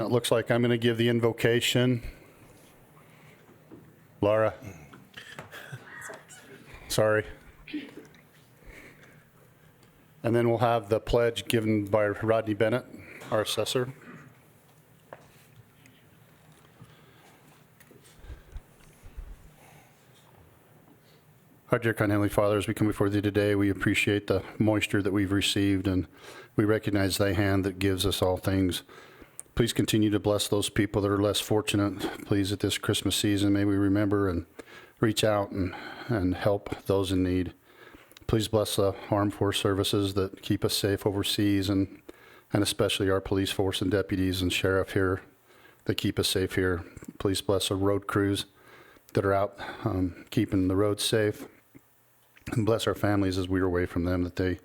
It looks like I'm going to give the invocation. Laura. Sorry. And then we'll have the pledge given by Rodney Bennett, our assessor. Our dear kind Heavenly Father, as we come before Thee today, we appreciate the moisture that we've received, and we recognize Thy hand that gives us all things. Please continue to bless those people that are less fortunate. Please, at this Christmas season, may we remember and reach out and help those in need. Please bless the armed force services that keep us safe overseas, and especially our police force and deputies and sheriff here that keep us safe here. Please bless our road crews that are out keeping the roads safe. And bless our families as we are away from them, that they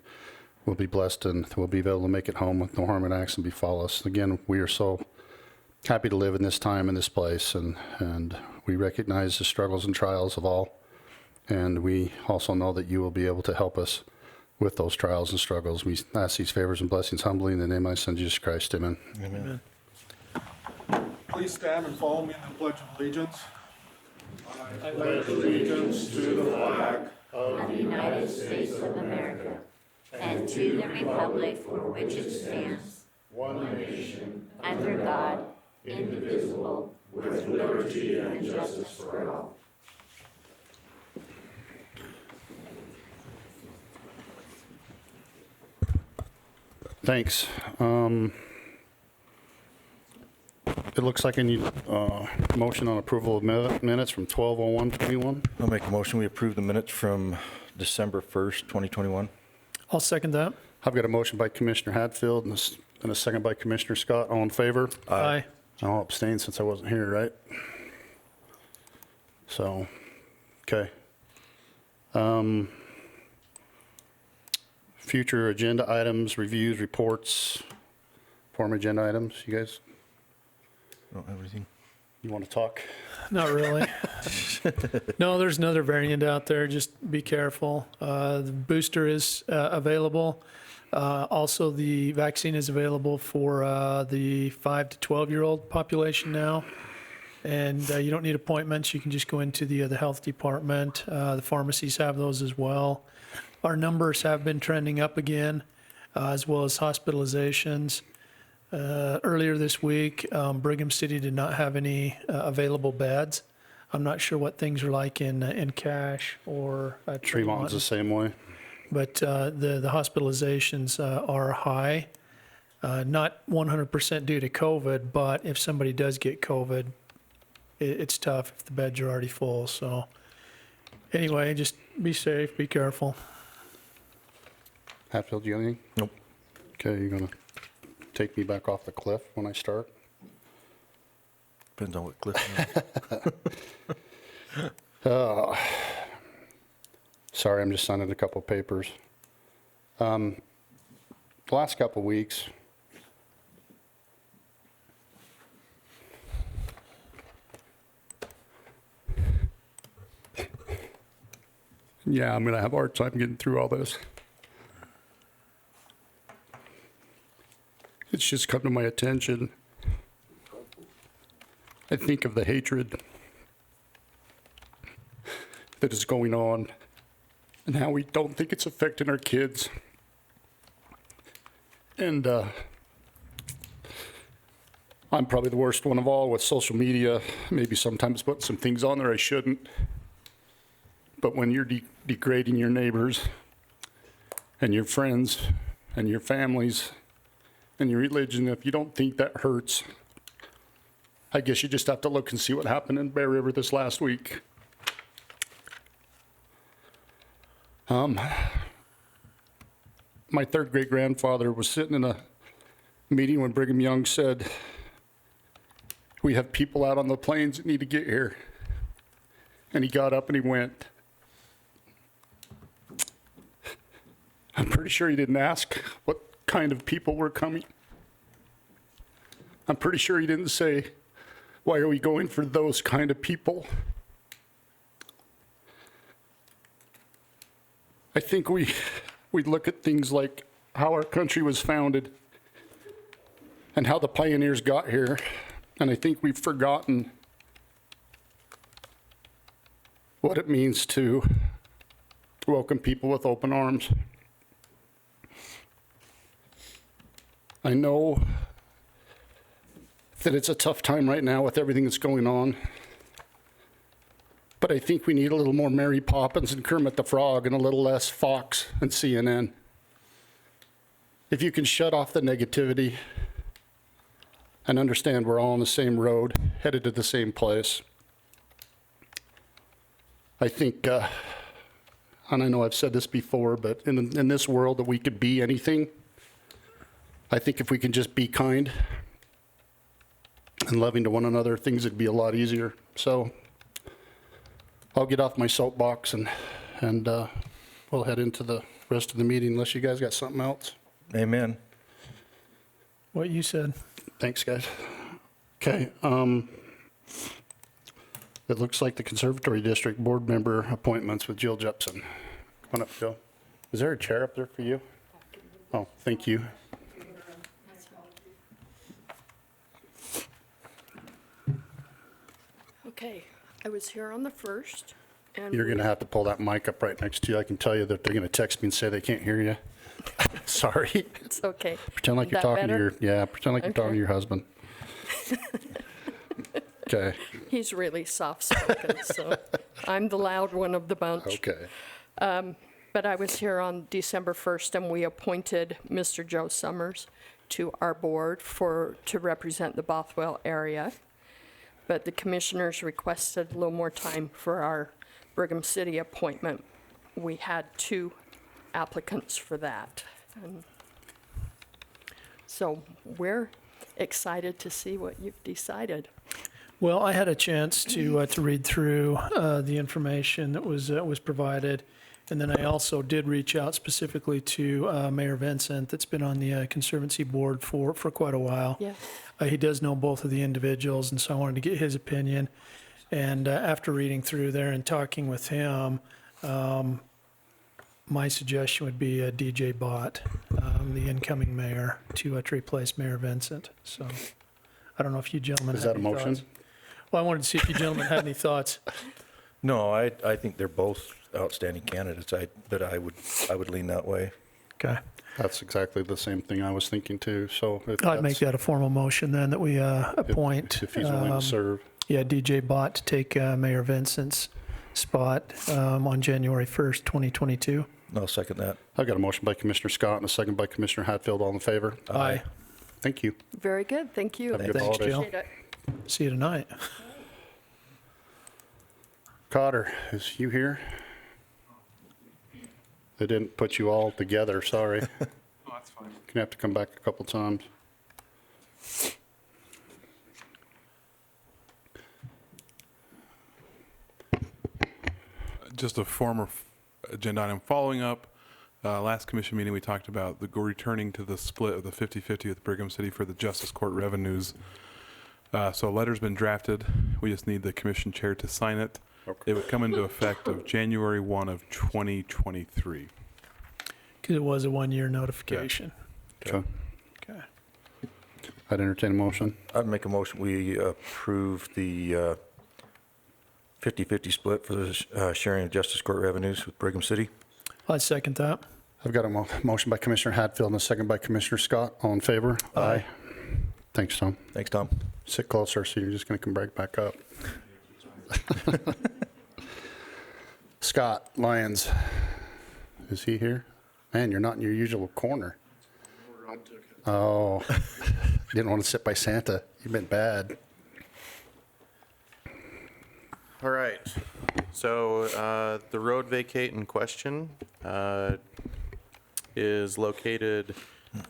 will be blessed and will be able to make it home with no harm and accident befall us. Again, we are so happy to live in this time in this place, and we recognize the struggles and trials of all. And we also know that you will be able to help us with those trials and struggles. We ask these favors and blessings humbly in the name of my Son, Jesus Christ. Amen. Amen. Please stand and follow me in the Pledge of Allegiance. I pledge allegiance to the flag of the United States of America and to the republic for which it stands, one nation, under God, indivisible, with liberty and justice for all. Thanks. It looks like I need motion on approval of minutes from 12:01:21. I'll make a motion. We approve the minutes from December 1st, 2021. I'll second that. I've got a motion by Commissioner Hatfield and a second by Commissioner Scott. All in favor? Aye. I'll abstain since I wasn't here, right? So, okay. Future agenda items, reviews, reports, form agenda items. You guys, Don't have anything. you want to talk? Not really. No, there's another variant out there. Just be careful. The booster is available. Also, the vaccine is available for the 5 to 12-year-old population now. And you don't need appointments. You can just go into the health department. The pharmacies have those as well. Our numbers have been trending up again, as well as hospitalizations. Earlier this week, Brigham City did not have any available beds. I'm not sure what things are like in Cache or Tremont's the same way. but the hospitalizations are high. Not 100% due to COVID, but if somebody does get COVID, it's tough if the beds are already full. So anyway, just be safe, be careful. Hatfield, you got anything? Nope. Okay, you're going to take me back off the cliff when I start? Depends on what cliff you're on. Sorry, I'm just signing a couple of papers. The last couple of weeks, yeah, I'm going to have a hard time getting through all this. It's just come to my attention. I think of the hatred that is going on and how we don't think it's affecting our kids. And I'm probably the worst one of all with social media, maybe sometimes putting some things on there I shouldn't. But when you're degrading your neighbors and your friends and your families and your religion, if you don't think that hurts, I guess you just have to look and see what happened in Bear River this last week. My third great grandfather was sitting in a meeting when Brigham Young said, "We have people out on the plains that need to get here." And he got up and he went. I'm pretty sure he didn't ask what kind of people were coming. I'm pretty sure he didn't say, "Why are we going for those kind of people?" I think we look at things like how our country was founded and how the pioneers got here. And I think we've forgotten what it means to welcome people with open arms. I know that it's a tough time right now with everything that's going on, but I think we need a little more Mary Poppins and Kermit the Frog and a little less Fox and CNN. If you can shut off the negativity and understand we're all on the same road, headed to the same place, I think, and I know I've said this before, but in this world that we could be anything, I think if we can just be kind and loving to one another, things would be a lot easier. So I'll get off my soapbox and we'll head into the rest of the meeting unless you guys got something else. Amen. What you said. Thanks, guys. Okay. It looks like the Conservatory District Board member appointments with Jill Jepson. Come on up, Jill. Is there a chair up there for you? Oh, thank you. Okay, I was here on the 1st, and You're going to have to pull that mic up right next to you. I can tell you that they're going to text me and say they can't hear you. Sorry. it's okay. Pretend like you're That talking better? to your, pretend like you're talking to Okay. your husband. Okay, He's really soft-spoken, so I'm the loud one of the bunch. okay. But I was here on December 1st, and we appointed Mr. Joe Summers to our board to represent the Bothwell area. But the commissioners requested a little more time for our Brigham City appointment. We had 2 applicants for that. And so we're excited to see what you've decided. Well, I had a chance to read through the information that was provided, and then I also did reach out specifically to Mayor Vincent, that's been on the Conservancy Board for quite a while. Yeah. He does know both of the individuals, and so I wanted to get his opinion. And after reading through there and talking with him, my suggestion would be DJ Bott, the incoming mayor, to replace Mayor Vincent. So I don't know if you gentlemen Is have that a any motion? thoughts. Well, I wanted to see if you gentlemen had any thoughts. No, I think they're both outstanding candidates. But I would lean that way. Okay. That's exactly the same thing I was thinking too, so. if I'd make that's- that a formal motion then, that we appoint. If he's willing to serve. Yeah, DJ Bott to take Mayor Vincent's spot on January 1st, 2022. I'll second that. I've got a motion by Commissioner Scott and a second by Commissioner Hatfield. All in favor? Aye. Thank you. Very good, thank you. Have a good Thanks, holidays. Jill. Appreciate it. See you tonight. Cotter, is you here? They didn't put you all together, sorry. Oh, that's fine. Gonna have to come back a couple times. Just a former agenda item following up. Last commission meeting, we talked about returning to the split of the 50-50 with Brigham City for the Justice Court revenues. So a letter's been drafted. We just need the commission chair to sign it. Okay. It would come into effect of January 1 of 2023. Because it was a one-year notification. Okay. Okay. I'd entertain a motion. I'd make a motion, we approve the 50-50 split for the sharing of Justice Court revenues with Brigham City. I'd second that. I've got a motion by Commissioner Hatfield and a second by Commissioner Scott. All in favor? Aye. Thanks, Tom. Thanks, Tom. Sit closer, so you're just gonna come right back up. Scott Lyons, is he here? Man, you're not in your usual corner. Oh, didn't want to sit by Santa. You've been bad. All right, so the road vacate in question is located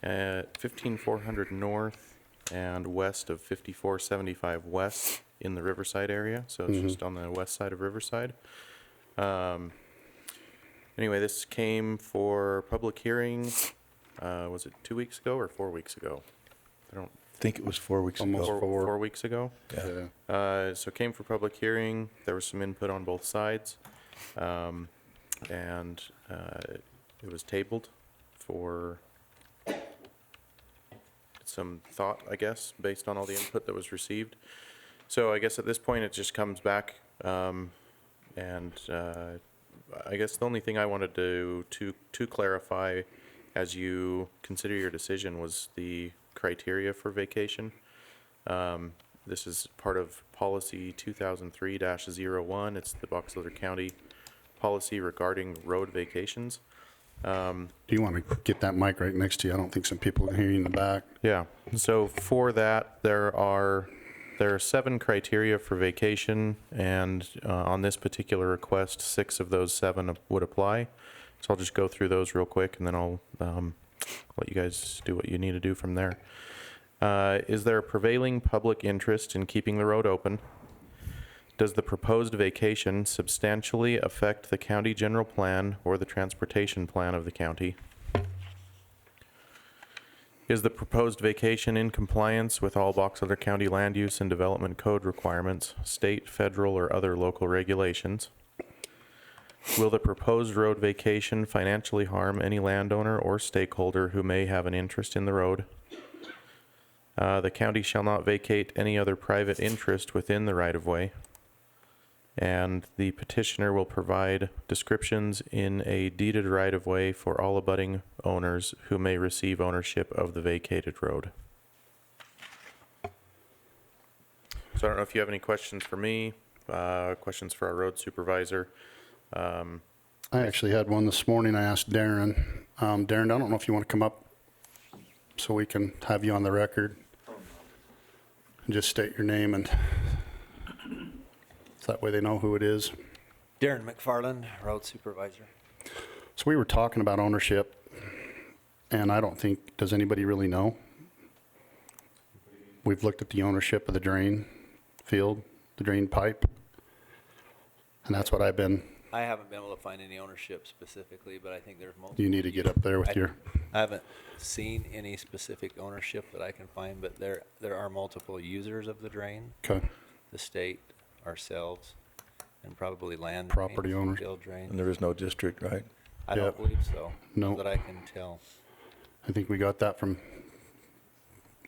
at 15400 north and west of 5475 west in the Riverside area, so it's just on the west side of Riverside. Anyway, this came for public hearing, was it 2 weeks ago or 4 weeks ago? I don't, I think it was 4 weeks ago. Almost. 4 weeks ago? Yeah. So it came for public hearing, there was some input on both sides, and it was tabled for, some thought, I guess, based on all the input that was received. So I guess at this point, it just comes back, and I guess the only thing I wanted to clarify as you consider your decision was the criteria for vacation. This is part of policy 2003-01. It's the Box Elder County policy regarding road vacations. Do you want to get that mic right next to you? I don't think some people can hear you in the back. Yeah, so for that, there are 7 criteria for vacation, and on this particular request, 6 of those 7 would apply. So I'll just go through those real quick, and then I'll let you guys do what you need to do from there. Is there a prevailing public interest in keeping the road open? Does the proposed vacation substantially affect the county general plan or the transportation plan of the county? Is the proposed vacation in compliance with all Box Elder County land use and development code requirements, state, federal, or other local regulations? Will the proposed road vacation financially harm any landowner or stakeholder who may have an interest in the road? The county shall not vacate any other private interest within the right-of-way. And the petitioner will provide descriptions in a deeded right-of-way for all abutting owners who may receive ownership of the vacated road. So I don't know if you have any questions for me, questions for our road supervisor. I actually had one this morning. I asked Darren. Darren, I don't know if you want to come up so we can have you on the record. And just state your name, and so that way they know who it is. Darren Mcfarland, Road Supervisor. So we were talking about ownership, and I don't think, does anybody really know? We've looked at the ownership of the drain field, the drain pipe, and that's what I haven't been able to find any ownership specifically, but I think there's multiple. you need to get up there with your, I haven't seen any specific ownership that I can find, but there are multiple users of the drain. okay, The state, ourselves, and probably land. Property drains, owners. field drains. And there is no district, right? I don't Yep. believe so. No. That I can tell. I think we got that from,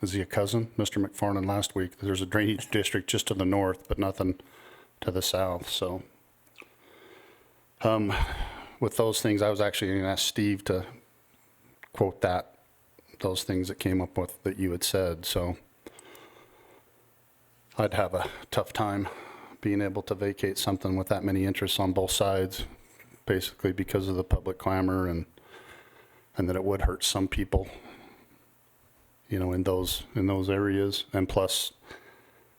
is he a cousin? Mr. Mcfarland last week. There's a drainage district just to the north, but nothing to the south, so. With those things, I was actually going to ask Steve to quote those things that came up with that you had said, so. I'd have a tough time being able to vacate something with that many interests on both sides, basically because of the public clamor and that it would hurt some people, you know, in those areas. And plus,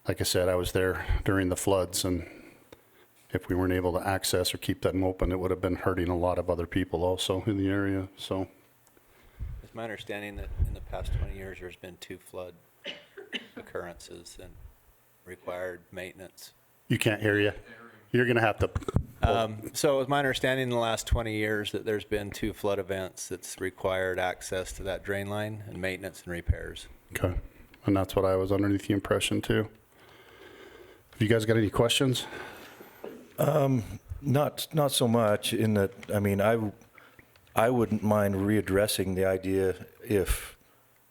like I said, I was there during the floods, and if we weren't able to access or keep them open, it would have been hurting a lot of other people also in the area, so. It's my understanding that in the past 20 years, there's been 2 flood occurrences and required maintenance. You can't hear you. You're going to have to. So it's my understanding in the last 20 years that there's been 2 flood events that's required access to that drain line and maintenance and repairs. Okay. And that's what I was underneath the impression too. Have you guys got any questions? Not so much in that, I mean, I wouldn't mind readdressing the idea if,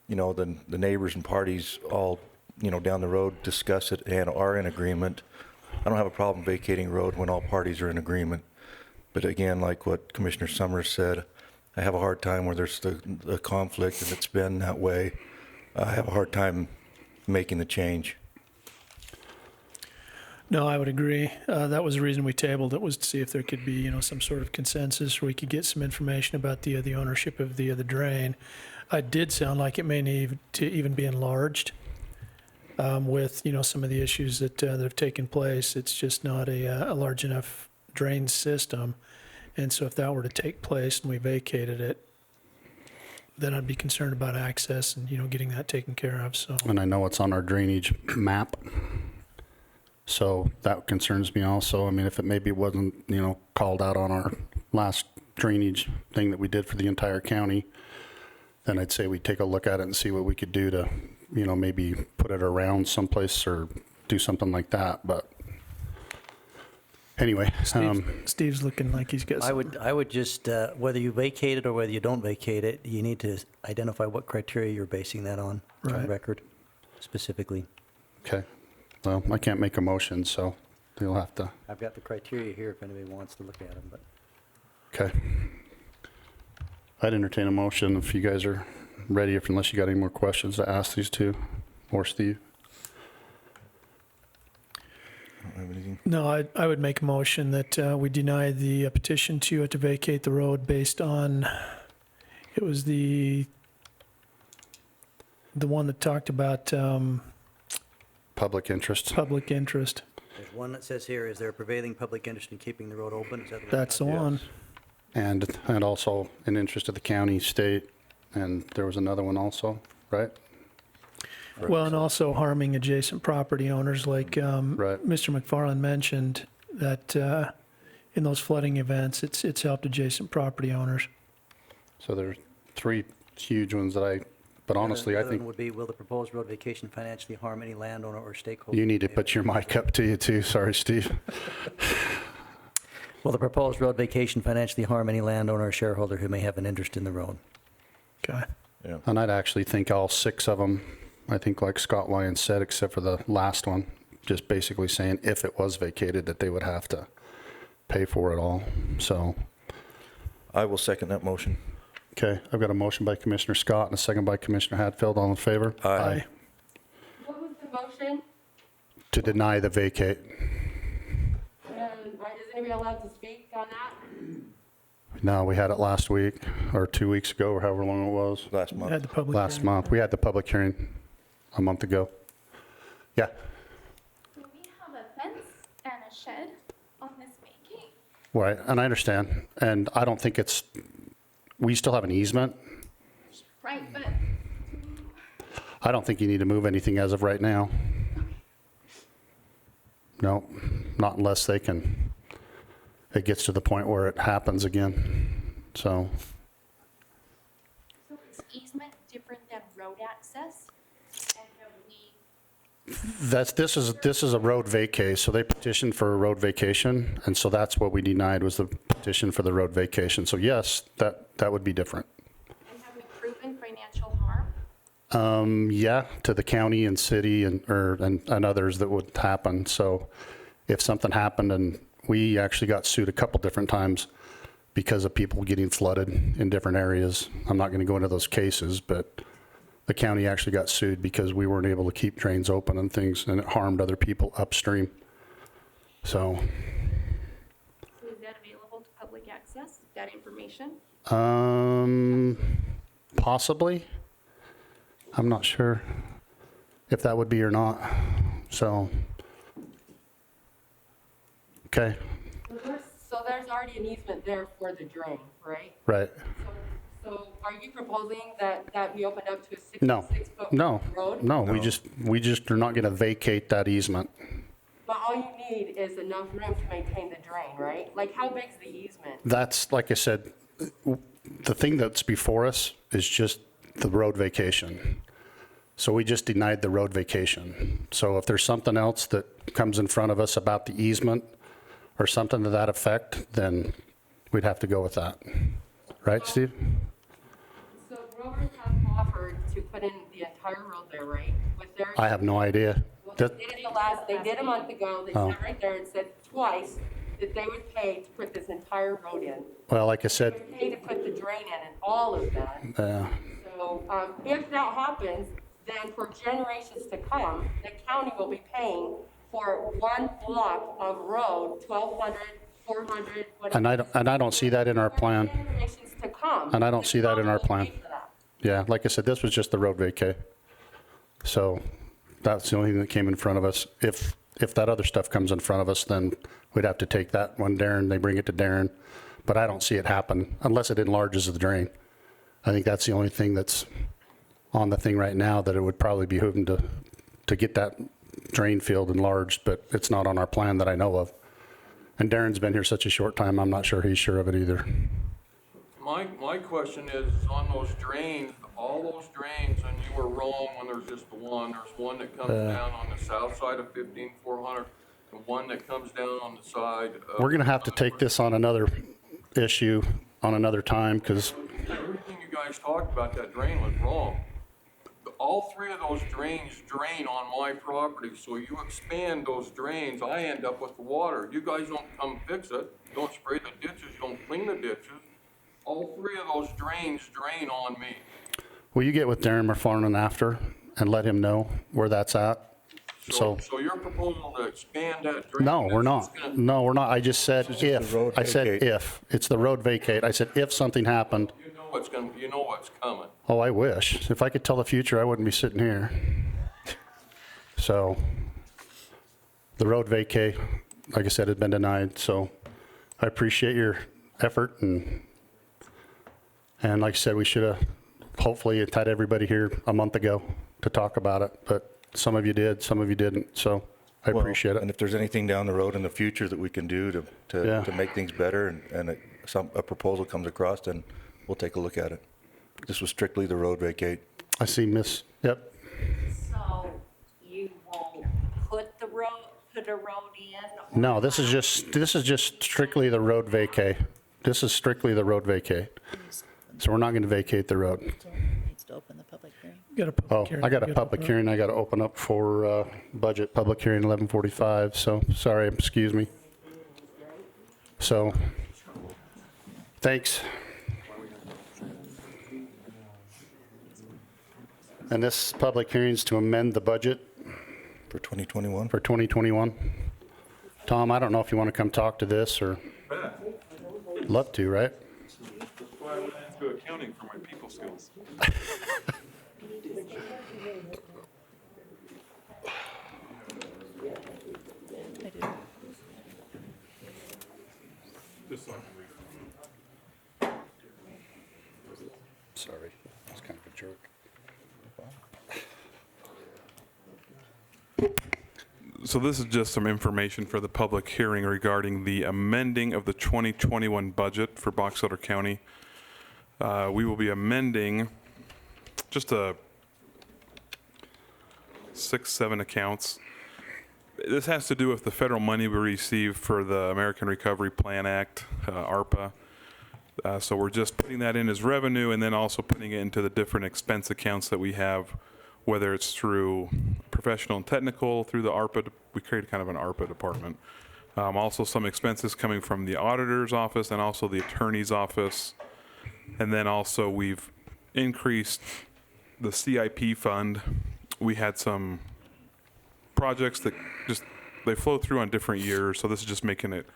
you know, the neighbors and parties all, you know, down the road discuss it and are in agreement. I don't have a problem vacating road when all parties are in agreement. But again, like what Commissioner Summers said, I have a hard time where there's the conflict, and it's been that way. I have a hard time making the change. No, I would agree. That was the reason we tabled it, was to see if there could be, you know, some sort of consensus, or we could get some information about the ownership of the drain. It did sound like it may need to even be enlarged with, you know, some of the issues that have taken place. It's just not a large enough drain system. And so if that were to take place and we vacated it, then I'd be concerned about access and, you know, getting that taken care of, so. And I know it's on our drainage map. So that concerns me also. I mean, if it maybe wasn't, you know, called out on our last drainage thing that we did for the entire county, then I'd say we'd take a look at it and see what we could do to, you know, maybe put it around someplace or do something like that. But Anyway, Steve's looking like he's got something. I would just, whether you vacate it or whether you don't vacate it, you need to identify what criteria you're basing that on the Right. record specifically. okay. Well, I can't make a motion, so you'll have to, I've got the criteria here if anybody wants to look at them, but. okay. I'd entertain a motion if you guys are ready, if unless you got any more questions to ask these two, or Steve. I don't have anything. No, I would make a motion that we deny the petition to vacate the road based on, it was the one that talked about Public interest. public interest. There's one that says here, is there a prevailing public interest in keeping the road open? Is that the one? That's the one. And also an interest of the county, state, and there was another one also, right? Well, and also harming adjacent property owners, like Right. Mr. Mcfarland mentioned, that in those flooding events, it's helped adjacent property owners. So there's 3 huge ones that but honestly, I The other think one would be, will the proposed road vacation financially harm any landowner or stakeholder? you need to put your mic up to you too. Sorry, Steve. Will the proposed road vacation financially harm any landowner or shareholder who may have an interest in the road? Okay. Yeah. And I'd actually think all 6 of them, I think like Scott Lyons said, except for the last one, just basically saying if it was vacated, that they would have to pay for it all. So, I will second that motion. okay, I've got a motion by Commissioner Scott and a second by Commissioner Hatfield. All in favor? Aye. What was the motion? To deny the vacate. Is anybody allowed to speak on that? No, we had it last week or 2 weeks ago or however long it was. Last Had month. the public Last hearing. month. We had the public hearing a month ago. Yeah. Do we have a fence and a shed on this vacate? Right, and I understand, and I don't think we still have an easement. Right, but I don't think you need to move anything as of right now. No, not unless it gets to the point where it happens again, so. so is easement different than road access? And have we, This is a road vacay, so they petitioned for a road vacation, and so that's what we denied, was the petition for the road vacation. So yes, that would be different. and have we proven financial harm? Yeah, to the county and city and others that would happen. So if something happened, and we actually got sued a couple different times because of people getting flooded in different areas. I'm not going to go into those cases, but the county actually got sued because we weren't able to keep drains open and things, and it harmed other people upstream. So, So is that available to public access, that information? possibly. I'm not sure if that would be or not. So, okay, So there's already an easement there for the drain, right? right. So are you proposing that be opened up to a No, 66-foot no, road? no, we just are not going to vacate that easement. But all you need is enough room to maintain the drain, right? Like, how big's the easement? That's, like I said, the thing that's before us is just the road vacation. So we just denied the road vacation. So if there's something else that comes in front of us about the easement or something to that effect, then we'd have to go with that. Right, Steve? So Rovers have offered to put in the entire road there, right? With their, I have no idea. well, That- they did a month ago, they Oh. sat right there and said twice that they would pay to put this entire road in. Well, like I They said, would pay to put the drain in and all of that. So if that happens, then for generations to come, the county will be paying for one block of road, 1,200, 400, whatever. and I don't see that in our plan. For generations to come. And I don't see that in our the county plan. will pay for that. Yeah, like I said, this was just the road vacay. So that's the only thing that came in front of us. If that other stuff comes in front of us, then we'd have to take that one, Darren, they bring it to Darren. But I don't see it happen unless it enlarges the drain. I think that's the only thing that's on the thing right now, that it would probably behoove them to get that drain field enlarged, but it's not on our plan that I know of. And Darren's been here such a short time, I'm not sure he's sure of it either. My question is on those drains, all those drains, and you were wrong when there's just the one. There's one that comes down on the south side of 15400. The one that comes down on the side of. We're going to have to take this on another issue on another time because Everything you guys talked about, that drain was wrong. All three of those drains drain on my property, so you expand those drains, I end up with the water. You guys don't come fix it, don't spray the ditches, you don't clean the ditches. All three of those drains drain on me. will you get with Darren Mcfarland after and let him know where that's at? So, So your proposal to expand that drain? no, we're that's not. just gonna- No, we're not. I just said the if. road I said vacate. if. It's the road vacate. I said if something happened. You know what's coming. Oh, I wish. If I could tell the future, I wouldn't be sitting here. So, the road vacay, like I said, had been denied, so I appreciate your effort, and like I said, we should have hopefully had everybody here a month ago to talk about it, but some of you did, some of you didn't, so I Well, appreciate And it. if there's anything down the road in the future that we can do Yeah. to make things better and a proposal comes across, then we'll take a look at it. This was strictly the road vacate. I see yep, So you won't put a road in? no, this is just strictly the road vacay. This is strictly the road vacay. So we're not going to vacate the road. Needs to open the public hearing. Got a Oh, public hearing. I got a You public open up. hearing I got to open up for budget, public hearing 11:45, so sorry, excuse me. So, thanks. And this public hearing is to amend the budget For 2021? for 2021. Tom, I don't know if you want to come talk to this or, love to, right? That's why I went into accounting for my people skills. I do. Just so I can read. Sorry, I was kind of a jerk. So this is just some information for the public hearing regarding the amending of the 2021 budget for Box Elder County. We will be amending just 6-7 accounts. This has to do with the federal money we received for the American Recovery Plan Act, ARPA. So we're just putting that in as revenue and then also putting it into the different expense accounts that we have, whether it's through professional and technical, through the ARPA, we created kind of an ARPA department. Also some expenses coming from the auditor's office and also the attorney's office. And then also we've increased the CIP fund. We had some projects that just, they flow through on different years, so this is just making it.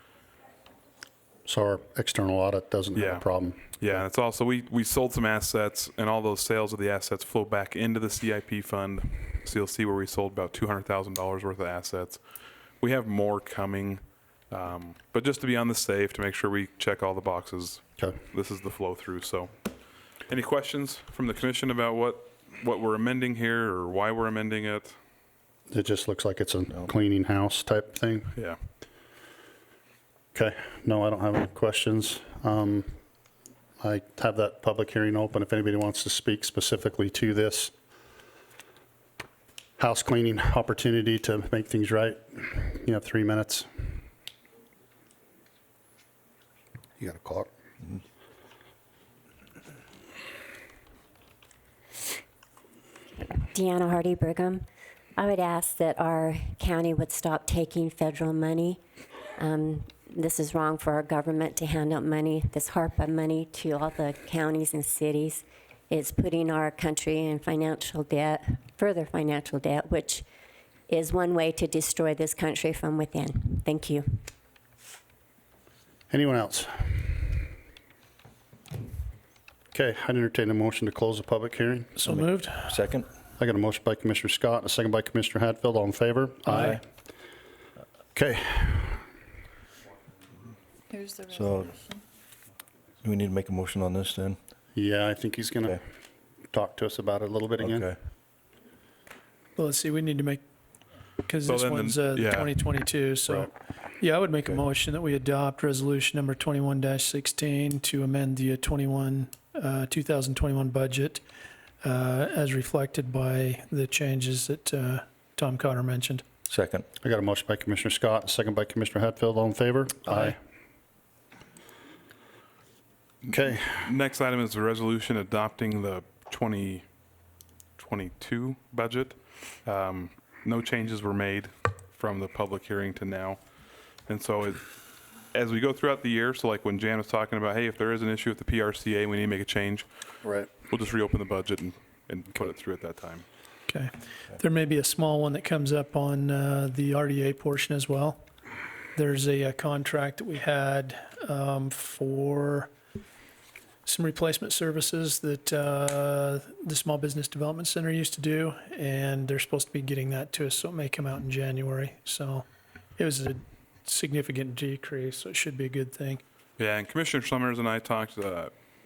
So our external audit doesn't have Yeah. a problem. Yeah, and it's also, we sold some assets, and all those sales of the assets flow back into the CIP fund. So you'll see where we sold about $200,000 worth of assets. We have more coming, but just to be on the safe, to make sure we check all the boxes, Okay. this is the flow through. So any questions from the commission about what we're amending here or why we're amending it? It just looks like it's a cleaning house type thing. Yeah. Okay, no, I don't have any questions. I have that public hearing open if anybody wants to speak specifically to this house cleaning opportunity to make things right. You have 3 minutes. You got a clock? Deanna Hardy Brigham. I would ask that our county would stop taking federal money. This is wrong for our government to hand out money, this HARPA money, to all the counties and cities. It's putting our country in financial debt, further financial debt, which is one way to destroy this country from within. Thank you. Anyone else? Okay, I'd entertain a motion to close the public hearing. So moved. Second? I got a motion by Commissioner Scott and a second by Commissioner Hatfield. All in favor? Aye. Okay, Here's the So- resolution. Do we need to make a motion on this then? yeah, I think he's going to Okay. talk to us about it a little bit again. Okay. Well, let's see, we need to make, because So this then one's yeah. 2022, so, Right. yeah, I would make a Okay. motion that we adopt resolution number 21-16 to amend the 2021 budget as reflected by the changes that Tom Cotter mentioned. Second. I got a motion by Commissioner Scott, a second by Commissioner Hatfield. All in favor? Aye. Okay. Next item is a resolution adopting the 2022 budget. No changes were made from the public hearing to now. And so as we go throughout the year, so like when Jan was talking about, hey, if there is an issue with the PRCA, we need to make a change, Right. we'll just reopen the budget and put it through at that time. Okay. There may be a small one that comes up on the RDA portion as well. There's a contract that we had for some replacement services that the Small Business Development Center used to do, and they're supposed to be getting that to us, so it may come out in January. So it was a significant decrease, so it should be a good thing. Yeah, and Commissioner Summers and I talked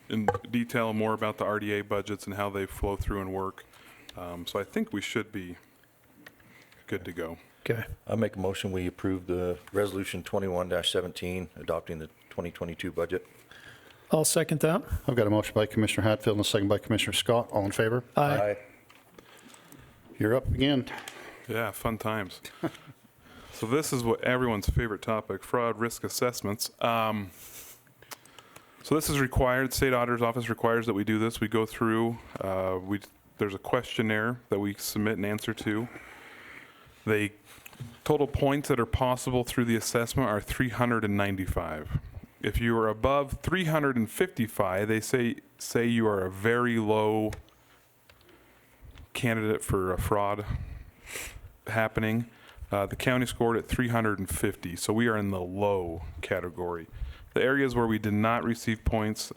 in detail more about the RDA budgets and how they flow through and work. So I think we should be good to go. Okay. I make a motion, we approve the resolution 21-17, adopting the 2022 budget. I'll second that. I've got a motion by Commissioner Hatfield and a second by Commissioner Scott. All in favor? Aye. You're up again. Yeah, fun times. So this is what everyone's favorite topic, fraud risk assessments. So this is required, State Auditor's Office requires that we do this. We go through, there's a questionnaire that we submit and answer to. The total points that are possible through the assessment are 395. If you are above 355, they say you are a very low candidate for a fraud happening. The county scored at 350, so we are in the low category. The areas where we did not receive points,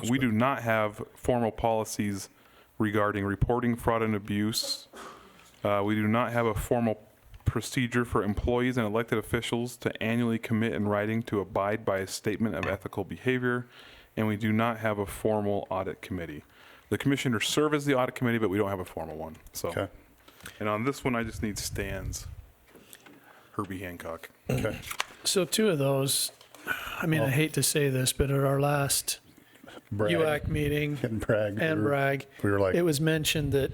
we do not have formal policies regarding reporting fraud and abuse. We do not have a formal procedure for employees and elected officials to annually commit in writing to abide by a statement of ethical behavior, and we do not have a formal audit committee. The commissioners serve as the audit committee, but we don't have a formal one. So, Okay. And on this one, I just need Stan's Herbie Hancock. Okay. So two of those, I mean, I hate to say this, but at our last Bragg. UAC meeting And brag. and brag, We were like, it was mentioned that,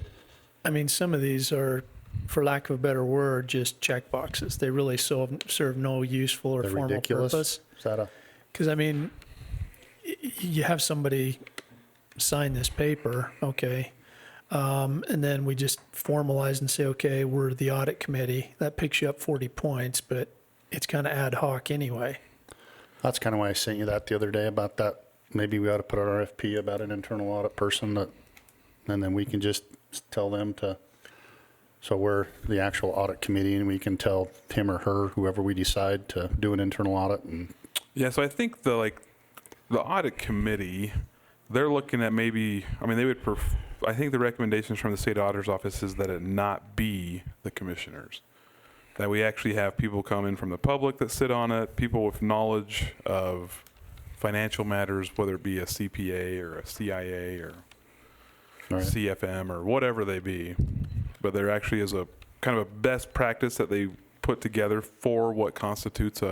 I mean, some of these are, for lack of a better word, just check boxes. They really serve no useful or they're formal ridiculous. purpose. Is that a, Because, I mean, you have somebody sign this paper, okay, and then we just formalize and say, okay, we're the audit committee. That picks you up 40 points, but it's kind of ad hoc anyway. that's kind of why I sent you that the other day about that. Maybe we ought to put an RFP about an internal audit person that, and then we can just tell them to, so we're the actual audit committee and we can tell him or her, whoever we decide, to do an internal audit. And Yeah, so I think the audit committee, they're looking at maybe, I mean, they would I think the recommendations from the state auditor's office is that it not be the commissioners. That we actually have people come in from the public that sit on it, people with knowledge of financial matters, whether it be a CPA or a CIA or All right. CFM or whatever they be. But there actually is a kind of a best practice that they put together for what constitutes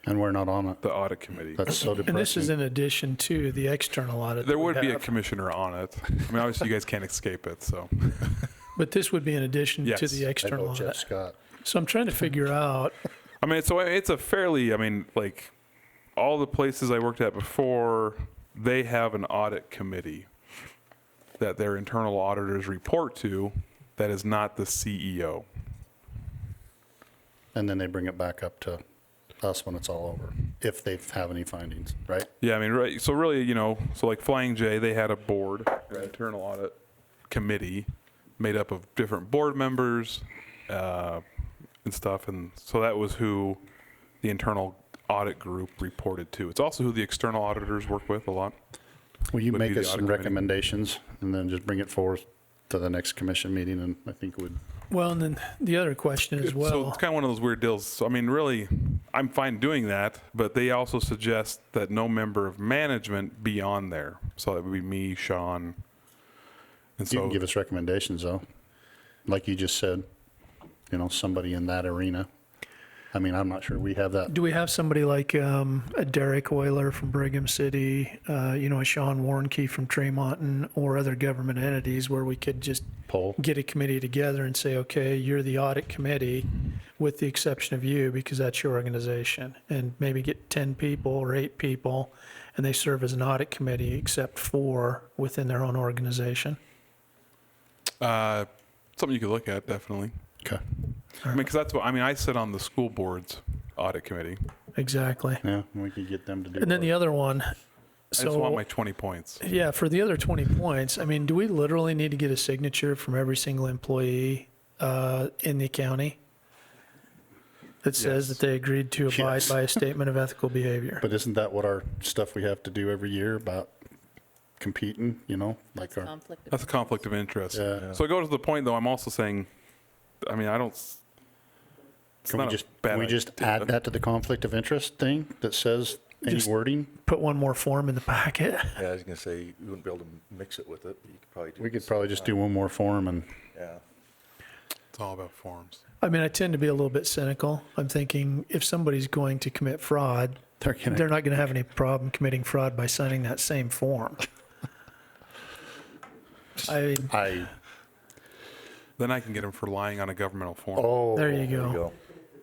and we're not on it. the audit committee. That's so depressing. And this is in addition to the external audit. There that we would be a have. commissioner on it. I mean, obviously you guys can't escape it, so. But this would be in addition Yes. to the I external vote Jeff audit. Scott. So I'm trying to figure out, I mean, so it's a fairly, I mean, like, all the places I worked at before, they have an audit committee that their internal auditors report to that is not the CEO. And then they bring it back up to us when it's all over, if they have any findings, right? Yeah, I mean, right, so really, you know, so like Flying J, they had a board, an internal audit committee made up of different board members and stuff, and so that was who the internal audit group reported to. It's also who the external auditors work with a lot. Will you Would be make the us some audit committee. recommendations and then just bring it forward to the next commission meeting, and I think it would, well, and then the other question as So well, it's kind of one of those weird deals. So, I mean, really, I'm fine doing that, but they also suggest that no member of management be on there. So that would be me, Sean. And you so, can give us recommendations though. Like you just said, you know, somebody in that arena. I mean, I'm not sure we have that. Do we have somebody like a Derek Euler from Brigham City, a Sean Warnke from Tremonton, or other government entities where we could just Poll. get a committee together and say, okay, you're the audit committee with the exception of you because that's your organization, and maybe get 10 people or 8 people and they serve as an audit committee except 4 within their own organization. Something you could look at, definitely. Okay. I mean, because that's what, I mean, I sit on the school board's audit committee. Exactly. Yeah, we could get them to do And then the other one. I just want my 20 points. Yeah, for the other 20 points, I mean, do we literally need to get a signature from every single employee in the county that says that they agreed to abide by a statement of ethical behavior? But isn't that what our stuff we have to do every year about competing, like our, Conflict of That's a conflict of interest. Yeah. So it goes to the point, though, I'm also saying, I mean, I don't, it's can we not a just, bad can we just idea. add that to the conflict of interest thing that says any Just- wording? Put one more form in the packet. Yeah, I was gonna say, you wouldn't be able to mix it with it, but you could probably do. We it could at the probably same just do time. one more form and, Yeah. It's all about forms. I mean, I tend to be a little bit cynical. I'm thinking if somebody's going to commit fraud, they're they're gonna, not going to have any problem committing fraud by signing that same form. I, Then I can get them for lying on a governmental form. oh. There you There you go. go.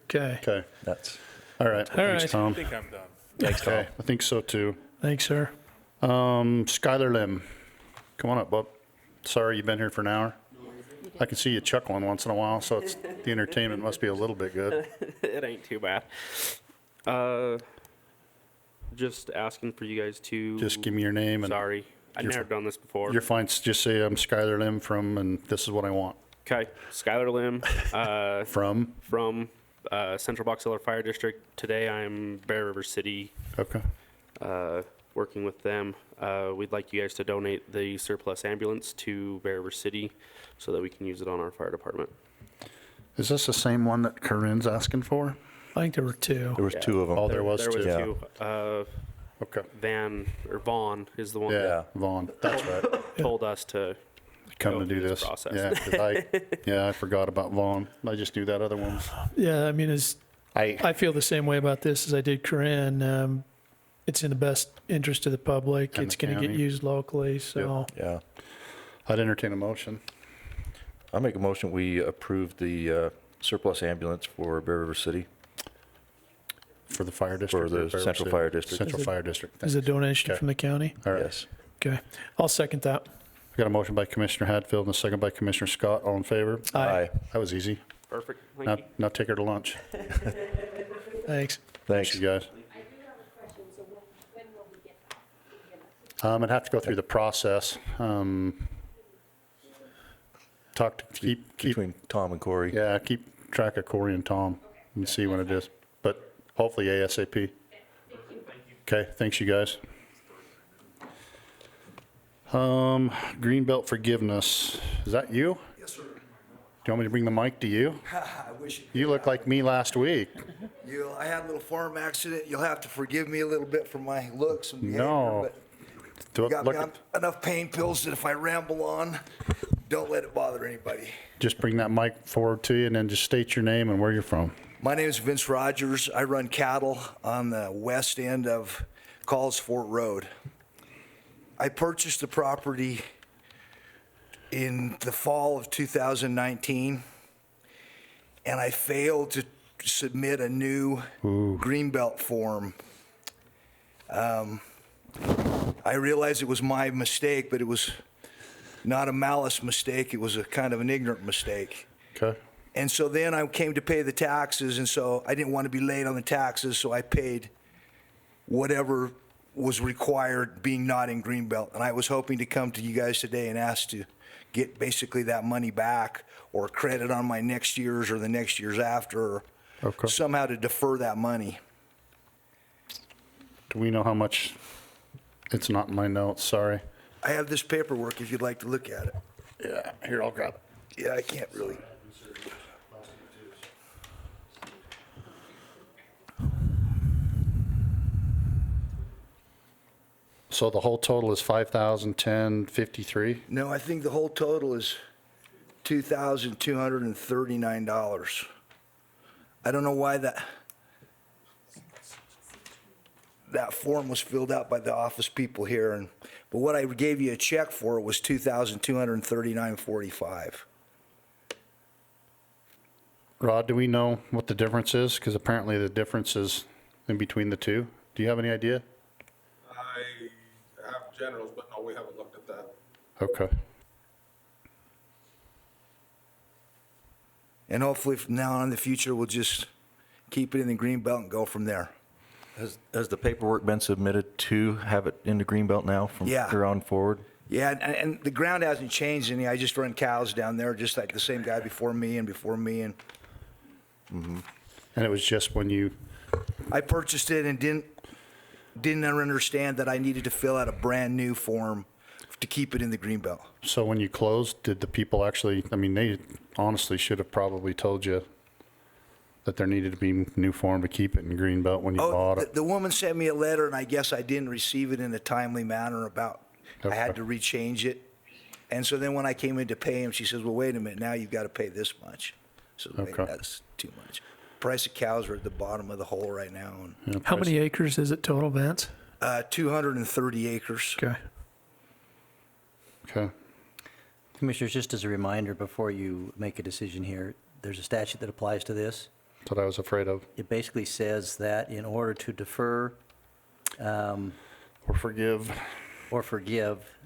Okay. Okay, That's, all right. All Thanks, right. I Tom. think I'm done. thanks, Tom. Okay, I think so too. Thanks, sir. Skylar Lim, come on up, bub. Sorry you've been here for an hour. I can see you chuckling once in a while, so it's, the entertainment must be a little bit good. It ain't too bad. Just asking for you guys to. Just give me your name and Sorry, I've You're never fi- done this before. you're fine. Just say I'm Skylar Lim from, and this is what I want. Okay, Skylar Lim, From, from Central Box Elder Fire District. Today I'm Bear River City, okay. working with them. We'd like you guys to donate the surplus ambulance to Bear River City so that we can use it on our fire department. Is this the same one that Corinne's asking for? I think there were 2. There was 2 of them. Oh, there was There was two. two. Okay. Vaughn is the one Yeah, Vaughn, that's right. that told us to. Come Go to do through this. this process. Yeah, 'cause I forgot about Vaughn. I just knew that other one. Yeah, I mean, I I feel the same way about this as I did Corinne. It's in the best interest of the public. And It's the going to get county. used locally, so. Yeah. I'd entertain a motion. I'll make a motion, we approve the surplus ambulance for Bear River City. For the fire district? For the or Bear Central City? Fire District. Central Is it- Fire District. Is a donation Okay. from the county? All right. Yes. Okay. I'll second that. I got a motion by Commissioner Hadfield and a second by Commissioner Scott. All in favor? Aye. That was easy. Perfect. Thank Now, you. now take her to lunch. Thanks. Thanks, you guys. I'd have to go through the process. Keep, Between Tom and Corey. yeah, keep track of Corey and Tom and see when it is, but hopefully ASAP. Okay, thanks, you guys. Greenbelt forgiveness, is that you? Yes, sir. Do you want me to bring the mic to you? I wish You look like me last week. I had a little farm accident. You'll have to forgive me a little bit for my looks and behavior, No. but Do you it- got look me on at- enough pain pills that if I ramble on, don't let it bother anybody. Just bring that mic forward to you and then just state your name and where you're from. My name is Vince Rogers. I run cattle on the west end of Calls Fort Road. I purchased the property in the fall of 2019, and I failed to submit a new Greenbelt form. I realized it was my mistake, but it was not a malice mistake. It was a kind of an ignorant mistake. Okay. And so then I came to pay the taxes, and so I didn't want to be late on the taxes, so I paid whatever was required being not in Greenbelt. And I was hoping to come to you guys today and ask to get basically that money back or credit on my next year's or the next year's after, or Okay. somehow to defer that money. Do we know how much? It's not in my notes, sorry. I have this paperwork if you'd like to look at it. Yeah, here, I'll grab it. Yeah, I can't really. So the whole total is $5,1053? No, I think the whole total is $2,239. I don't know why that form was filled out by the office people here, but what I gave you a check for was $2,239.45. Rod, do we know what the difference is? Because apparently the difference is in between the two. Do you have any idea? I have generals, but no, we haven't looked at that. Okay. And hopefully from now on in the future, we'll just keep it in the green belt and go from there. Has the paperwork been submitted to have it in the Greenbelt now from Yeah. here on forward? Yeah, and the ground hasn't changed any. I just run cows down there, just like the same guy before me. And And it was just when you, I purchased it and didn't understand that I needed to fill out a brand-new form to keep it in the green belt. so when you closed, did the people actually, I mean, they honestly should have probably told you that there needed to be new form to keep it in Greenbelt when you bought it? The woman sent me a letter, and I guess I didn't receive it in a timely manner about, I had to rechange it. And so then when I came in to pay him, she says, well, wait a minute, now you've got to pay this much. So Okay. that's too much. Price of cows are at the bottom of the hole right now. And, How many acres is it total, Vance? 230 acres. Okay. Okay. Commissioners, just as a reminder, before you make a decision here, there's a statute that applies to this. That's what I was afraid of. It basically says that in order to defer Or forgive.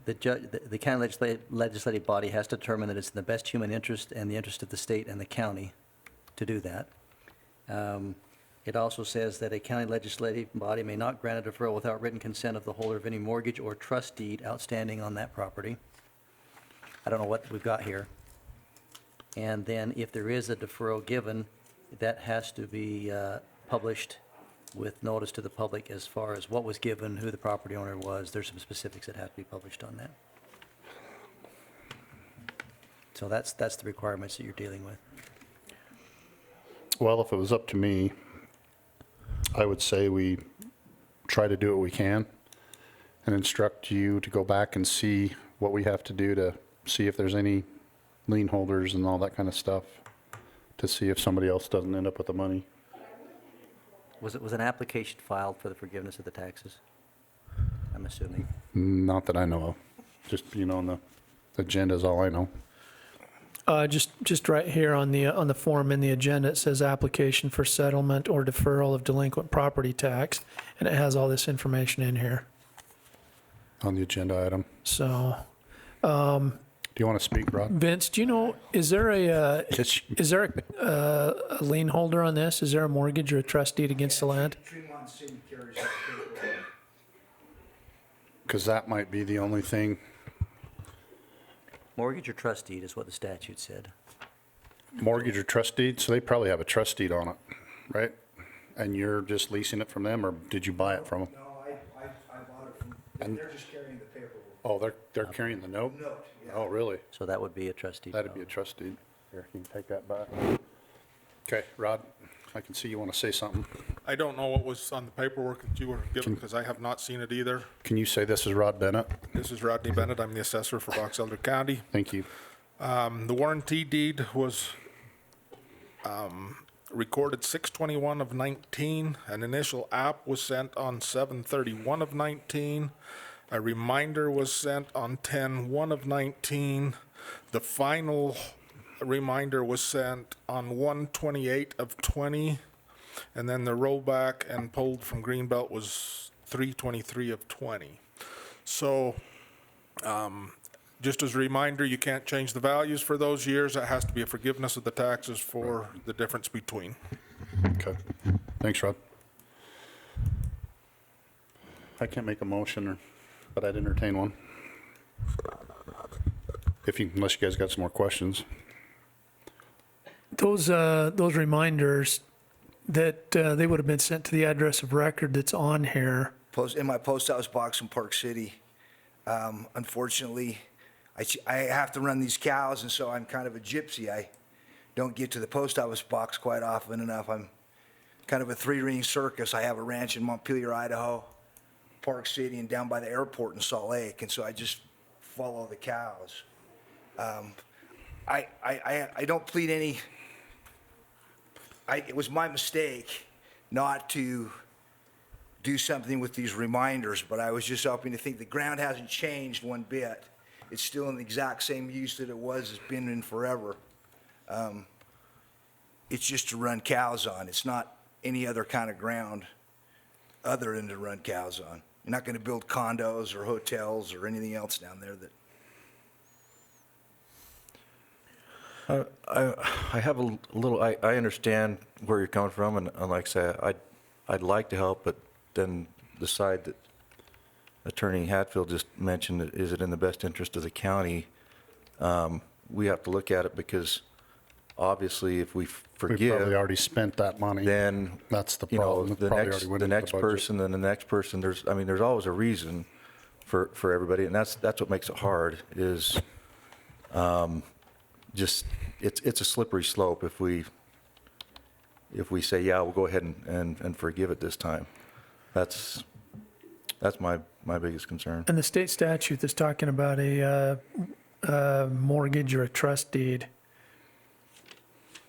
the county legislative body has to determine that it's in the best human interest and the interest of the state and the county to do that. It also says that a county legislative body may not grant a deferral without written consent of the holder of any mortgage or trust deed outstanding on that property. I don't know what we've got here. And then if there is a deferral given, that has to be published with notice to the public as far as what was given, who the property owner was. There's some specifics that have to be published on that. So that's the requirements that you're dealing with. Well, if it was up to me, I would say we try to do what we can and instruct you to go back and see what we have to do to see if there's any lien holders and all that kind of stuff, to see if somebody else doesn't end up with the money. Was an application filed for the forgiveness of the taxes? I'm assuming. Not that I know of. Just, on the agenda is all I know. Just right here on the form in the agenda, it says application for settlement or deferral of delinquent property tax, and it has all this information in here. On the agenda item. So, do you want to speak, Rod? Vince, do you know, is there a lien holder on this? Is there a mortgage or a trust deed against the land? Tremont City carries that paperwork. Because that might be the only thing. Mortgage or trust deed is what the statute said. Mortgage or trust deed, so they probably have a trust deed on it, right? And you're just leasing it from them, or did you buy it from them? No, I bought it from, they're just carrying the paperwork. Oh, they're carrying the note? Note, yeah. Oh, really? So that would be a trust deed. That'd be a trust deed. Here, you can take that back. Okay, Rod, I can see you want to say something. I don't know what was on the paperwork that you were given, because I have not seen it either. Can you say this is Rod Bennett? This is Rodney Bennett. I'm the assessor for Box Elder County. Thank you. The warranty deed was recorded 6/21 of 19. An initial app was sent on 7/31 of 19. A reminder was sent on 10/1 of 19. The final reminder was sent on 1/28 of 20. And then the rollback and pulled from Greenbelt was 3/23 of 20. So, just as a reminder, you can't change the values for those years. It has to be a forgiveness of the taxes for the difference between. Okay. Thanks, Rod. I can't make a motion, but I'd entertain one. Unless you guys got some more questions. Those reminders that they would have been sent to the address of record that's on here. In my post office box in Park City. Unfortunately, I have to run these cows, and so I'm kind of a gypsy. I don't get to the post office box quite often enough. I'm kind of a three-ring circus. I have a ranch in Montpelier, Idaho, Park City, and down by the airport in Salt Lake, and so I just follow the cows. I don't plead any it was my mistake not to do something with these reminders, but I was just hoping to think the ground hasn't changed one bit. It's still in the exact same use that it was, it's been in forever. It's just to run cows on. It's not any other kind of ground other than to run cows on. You're not going to build condos or hotels or anything else down there that. I have a little, I understand where you're coming from, and like I say, I'd like to help, but then the side that Attorney Hatfield just mentioned, is it in the best interest of the county? We have to look at it because obviously if we We forgive. probably already spent that money. Then, That's the you know, problem. It the probably next, already went the into next budget. person, then the next person, there's always a reason for everybody, and that's what makes it hard, is just, it's a slippery slope if we say, yeah, we'll go ahead and forgive it this time. That's my biggest concern. And the state statute that's talking about a mortgage or a trust deed,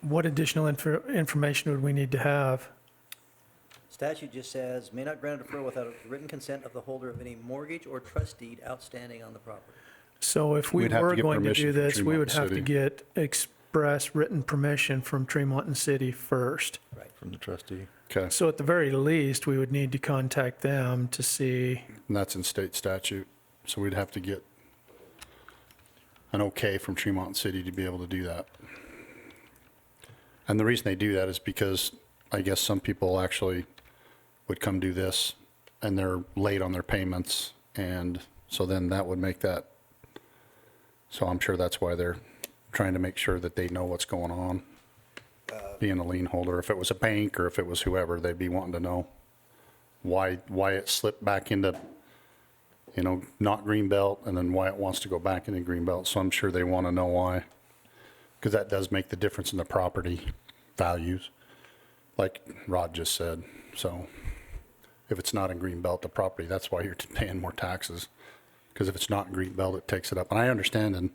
what additional information would we need to have? Statute just says, may not grant a deferral without a written consent of the holder of any mortgage or trust deed outstanding on the property. So if we We'd have to were get going to permission do from this, we Tremont would have to City. get express written permission from Tremont City first. From the trustee. Okay, So at the very least, we would need to contact them to see. and that's in state statute. So we'd have to get an okay from Tremont City to be able to do that. And the reason they do that is because I guess some people actually would come do this and they're late on their payments. And so then that would make that. So I'm sure that's why they're trying to make sure that they know what's going on. Being a lien holder, if it was a bank or if it was whoever, they'd be wanting to know why it slipped back into, not Greenbelt, and then why it wants to go back into Greenbelt. So I'm sure they want to know why, because that does make the difference in the property values, like Rod just said. So if it's not in Greenbelt, the property, that's why you're paying more taxes, because if it's not in Greenbelt, it takes it up. And I understand and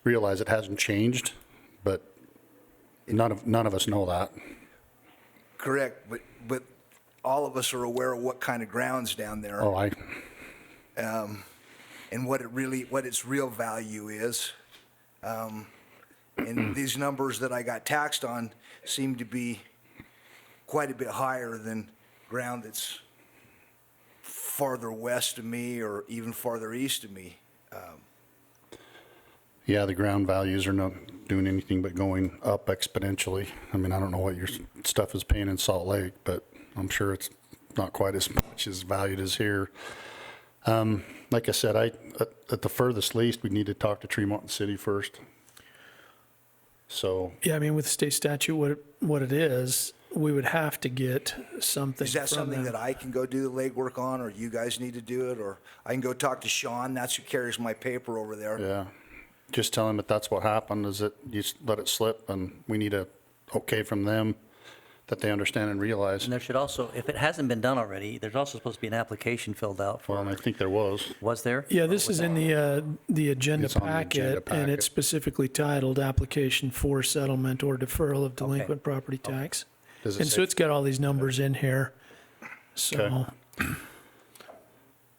realize it hasn't changed, but none of us know that. Correct, but all of us are aware of what kind of ground's down there. Oh, And what its real value is. And these numbers that I got taxed on seem to be quite a bit higher than ground that's farther west of me or even farther east of me. Yeah, the ground values are not doing anything but going up exponentially. I mean, I don't know what your stuff is paying in Salt Lake, but I'm sure it's not quite as much as valued as here. Like I said, at the furthest least, we need to talk to Tremont City first. So, Yeah, I mean, with the state statute, what it is, we would have to get something Is that from something them. that I can go do the legwork on, or you guys need to do it, or I can go talk to Sean, that's who carries my paper over there? yeah, just tell them that's what happened, is that you just let it slip, and we need a okay from them that they understand and realize. And there should also, if it hasn't been done already, there's also supposed to be an application filled out for. Well, and I think there was. Was there? Yeah, this is in the agenda It's on the agenda packet, and it's packet. specifically titled Application for Settlement or Deferral of Delinquent Property Tax. Does it And so say- it's got all these numbers in here. So, Okay.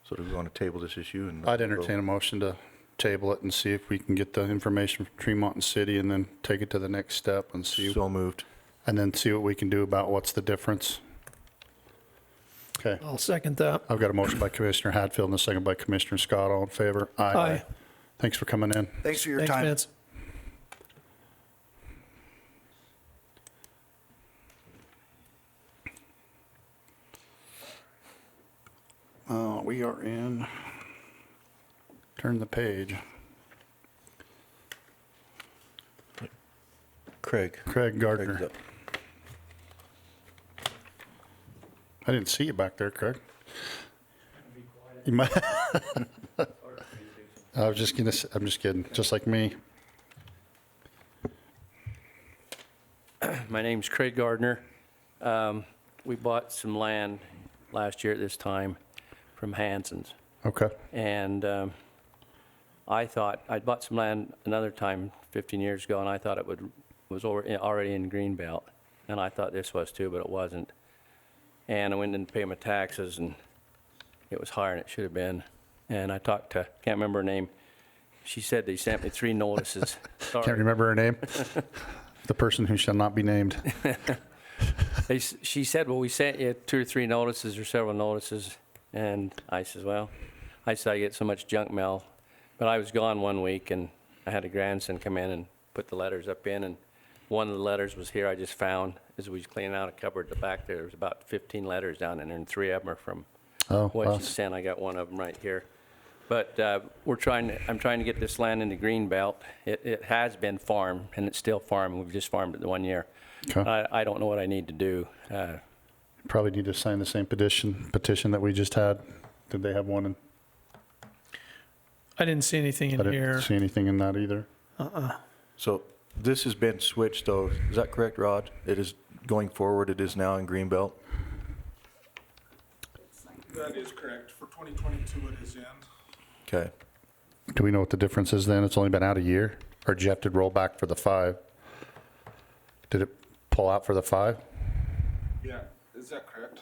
So do we want to table this issue? And I'd entertain a motion to table it and see if we can get the information from Tremont City and then take it to the next step and see. So moved. And then see what we can do about what's the difference. Okay, I'll second that. I've got a motion by Commissioner Hadfield and a second by Commissioner Scott. All in favor? Aye. Thanks for coming in. Thanks for your Thanks, time. Vince. We are in, turn the page. Craig. Craig Gardner. Craig's up. I didn't see you back there, Craig. You might. I was just gonna, I'm just kidding, just like me. My name's Craig Gardner. We bought some land last year at this time from Hanson's. Okay. And I thought, I'd bought some land another time 15 years ago, and I thought it was already in Greenbelt. and I thought this was too, but it wasn't. And I went in to pay my taxes, and it was higher than it should have been. And I talked to, can't remember her name. She said they sent me 3 notices. Sorry. Can't remember her name? The person who shall not be named. She said, well, we sent you 2 or 3 notices or several notices. And I says, well, I said I get so much junk mail. But I was gone 1 week, and I had a grandson come in and put the letters up in. And one of the letters was here I just found as we was cleaning out a cupboard at the back there. There was about 15 letters down in there, and 3 of them are from what wow. she sent. I got one of them right here. But I'm trying to get this land in the green belt. It has been farmed, and it's still farmed. We've just farmed it 1 year. Okay. I don't know what I need to do. Probably need to sign the same petition that we just had. Did they have one? In, I didn't see anything I in didn't here. see anything in that either. So this has been switched though, is that correct, Rod? It is, going forward, it is now in Greenbelt? That is correct. For 2022, it is in. Okay. Do we know what the difference is then? It's only been out a year? Or did you have to roll back for the 5? Did it pull out for the 5? Yeah, is that correct?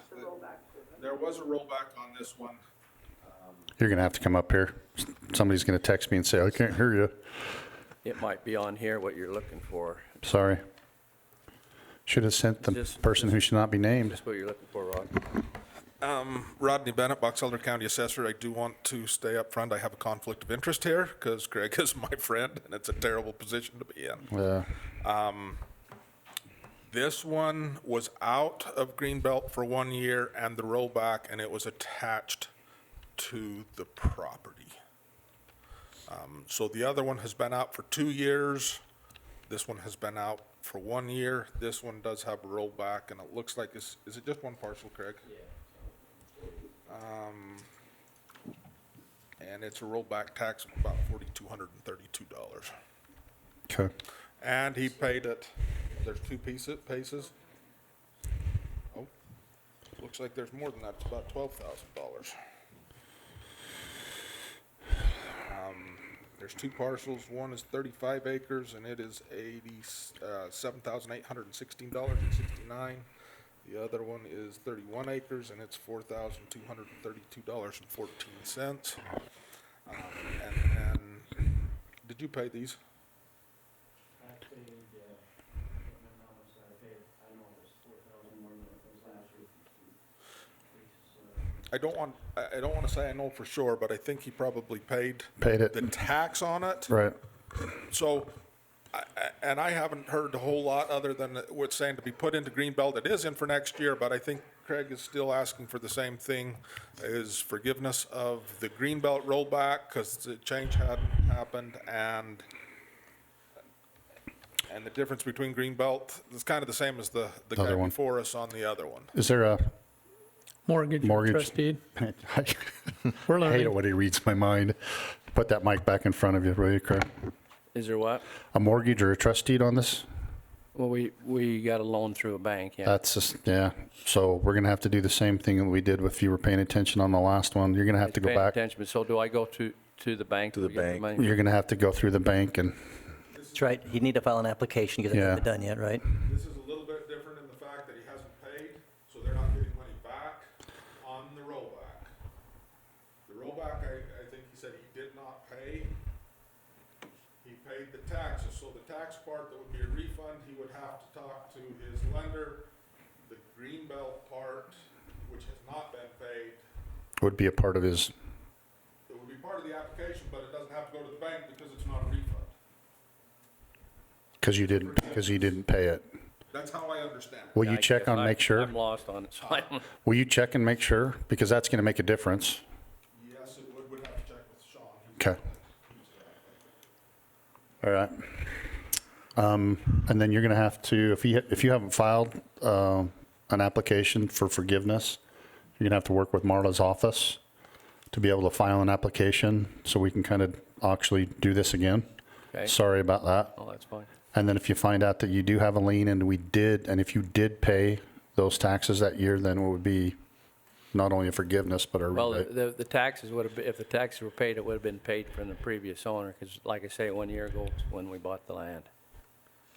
There was a rollback on this one. You're going to have to come up here. Somebody's going to text me and say, I can't hear you. It might be on here what you're looking for. Sorry. Should have sent the person who should not be named. That's what you're looking for, Rod. Rodney Bennett, Box Elder County Assessor. I do want to stay up front. I have a conflict of interest here because Greg is my friend, and it's a terrible position to be in. Yeah. This one was out of Greenbelt for 1 year and the rollback, and it was attached to the property. So the other one has been out for 2 years. This one has been out for 1 year. This one does have a rollback, and it looks like is it just one parcel, Craig? Yeah. And it's a rollback tax of about $4,232. Okay. And he paid it, there's 2 paces. Oh, looks like there's more than that, it's about $12,000. There's 2 parcels, one is 35 acres and it is $87,816.69. The other one is 31 acres and it's $4,232.14. And did you pay these? I don't want to say I know for sure, but I think he probably paid it. The tax on it. Right. So, and I haven't heard a whole lot other than what's saying to be put into Greenbelt. It is in for next year, but I think Craig is still asking for the same thing, is forgiveness of the Greenbelt rollback because the change hadn't happened, and the difference between Greenbelt is kind of the same as the guy Other one. before us on the other one. Is there a Mortgage trust deed. I We're hate learning. it when he reads my mind. Put that mic back in front of you, will you, Craig? Is there what? A mortgage or a trust deed on this? Well, we got a loan through a bank, yeah. That's just, yeah. So we're going to have to do the same thing that we did if you were paying attention on the last one. You're going to have to go Paying back. attention, but so do I go to the bank? To the to get bank. money? You're going to have to go through the bank and, That's right. You need to file an application because it hasn't been done yet, right? This is a little bit different in the fact that he hasn't paid, so they're not getting money back on the rollback. The rollback, I think he said he did not pay. He paid the taxes, so the tax part that would be a refund, he would have to talk to his lender. The Greenbelt part, which has not been paid, would be a part of his, it would be part of the application, but it doesn't have to go to the bank because it's not a refund. because you didn't pay it. That's how I understand it. Will you check on, make sure? I'm lost on it, so I don't. Will you check and make sure? Because that's going to make a difference. Yes, it would have to check with Sean. Okay. All right. And then you're going to have to, if you haven't filed an application for forgiveness, you're going to have to work with Marla's office to be able to file an application so we can kind of actually do this again. Okay. Sorry about that. Oh, that's fine. And then if you find out that you do have a lien and if you did pay those taxes that year, then it would be not only a forgiveness, but a Well, rebate. the taxes would have, if the taxes were paid, it would have been paid from the previous owner, because like I say, 1 year ago when we bought the land.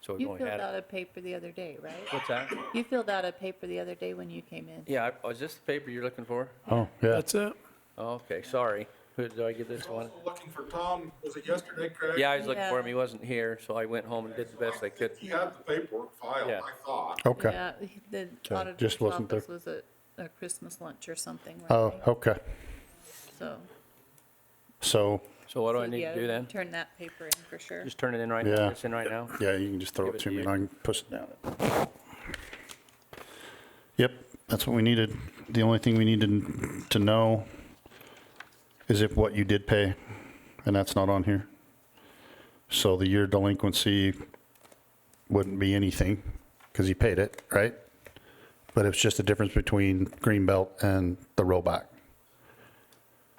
so we You only filled had out it. a paper the other day, right? What's that? You filled out a paper the other day when you came in. Yeah, is this the paper you're looking for? Oh, yeah. That's it. Oh, okay, sorry. Who did I give this one? Looking for Tom, was it yesterday, Craig? Yeah, I was looking for him. Yeah. He wasn't here, so I went home and did the best I could. He had the paperwork filed, Yeah. I thought. Okay. Yeah, the just auditor's wasn't there. office was at a Christmas lunch or something, Oh, weren't okay. they? So. So, So what do I so, need yeah, to do then? Turn that paper in for sure. Just turn it in right now? Yeah. It's in right now? yeah, you can just throw Give it it to to me and you. I can push it down. Yep, that's what we needed. The only thing we needed to know is if what you did pay, and that's not on here. So the year delinquency wouldn't be anything, because you paid it, right? But it's just the difference between Greenbelt and the rollback.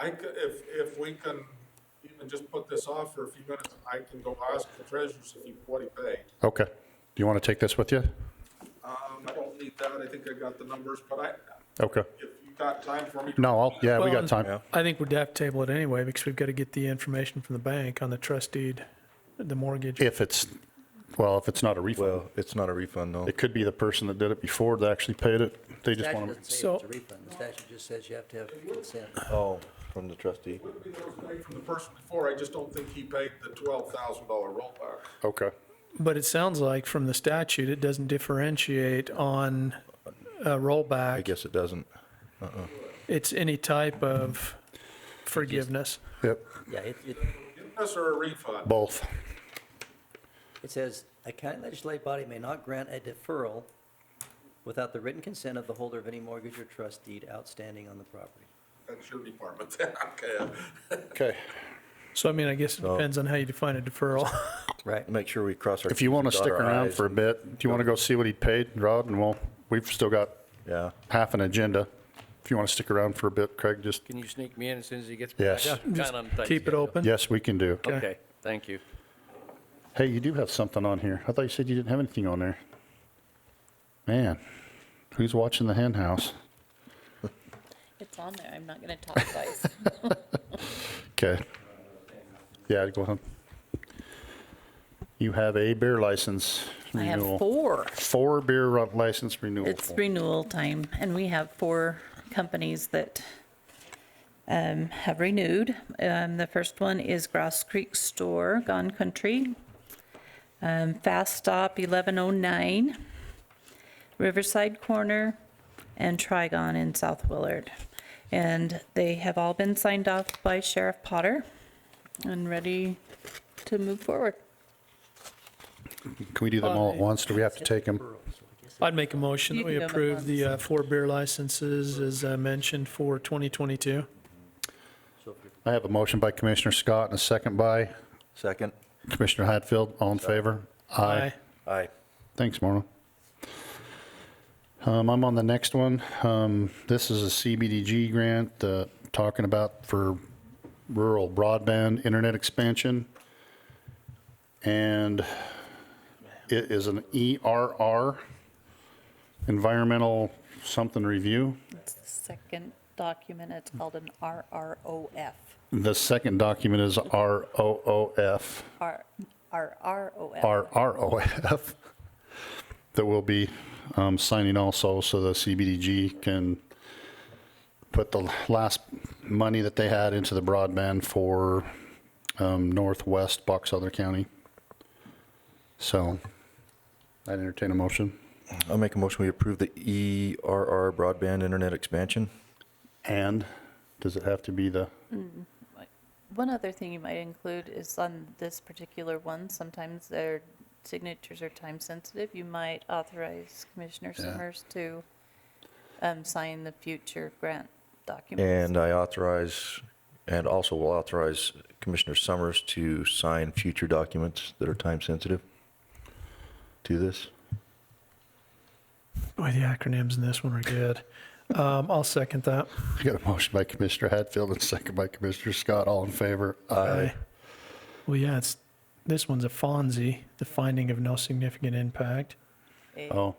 If we can even just put this off for a few minutes, I can go ask the treasurers what he paid. Okay. Do you want to take this with you? I don't need that, I think I got the numbers, but Okay. if you got time for me. No, we Well, got time. I think we'd have to table it anyway because we've got to get the information from the bank on the trust deed, the mortgage. If it's not a refund. Well, it's not a refund, no. It could be the person that did it before that actually paid it. They just Statute want to, doesn't say So- it's a refund. The statute just says you have to have consent. Oh, from the trustee. Could be those paid from the person before, I just don't think he paid the $12,000 rollback. okay. But it sounds like from the statute, it doesn't differentiate on a I rollback. guess it doesn't. It's any type of forgiveness. Yep, Yeah, Forgiveness or a refund? both. it says, a county legislative body may not grant a deferral without the written consent of the holder of any mortgage or trust deed outstanding on the property. That's your department then, okay. Okay. So, I mean, I guess it depends on how you define a deferral. Right. Make sure we cross our. If you want to T's and stick dot our around I's for a and- bit, do you want to go see what he paid, Rod? And we've still got Yeah. half an agenda. If you want to stick around for a bit, Craig, just, Can you sneak me in as soon as he gets back? Yes. I'm kinda on a tight Keep it schedule. open. yes, we can do. Okay, thank you. Hey, you do have something on here. I thought you said you didn't have anything on there. Man, who's watching the hen house? It's on there, I'm not gonna talk twice. Okay. Yeah, go ahead. You have a beer license I have renewal. 4. 4 beer license renewal. It's renewal time, and we have 4 companies that have renewed. The first one is Grouse Creek Store, Gone Country, Fast Stop 1109, Riverside Corner, and Trigon in South Willard. And they have all been signed off by Sheriff Potter and ready to move forward. Can we do them all at once? Do we have to take them? I'd make a motion that You we can do them at approve the 4 beer licenses as mentioned for 2022. I have a motion by Commissioner Scott and a second by Second. Commissioner Hadfield. All in favor? Aye. Aye. Thanks, Marla. I'm on the next one. This is a CBDG grant, talking about for rural broadband internet expansion. And it is an ERR, Environmental something review. It's the second document, it's called an RROF. The second document is ROOF, RROF. RROF, that we'll be signing also, so the CBDG can put the last money that they had into the broadband for northwest Box Elder County. So I'd entertain a motion. I'll make a motion, we approve the ERR broadband internet expansion. And does it have to be the, One other thing you might include is on this particular one, sometimes their signatures are time sensitive. You might authorize Commissioner Summers to sign the future grant documents. And I authorize, and also will authorize Commissioner Summers to sign future documents that are time sensitive to this. Boy, the acronyms in this one are good. I'll second that. I got a motion by Commissioner Hadfield and a second by Commissioner Scott. All in favor? Aye. Well, yeah, this one's a FONSI, the finding of no significant impact. Oh.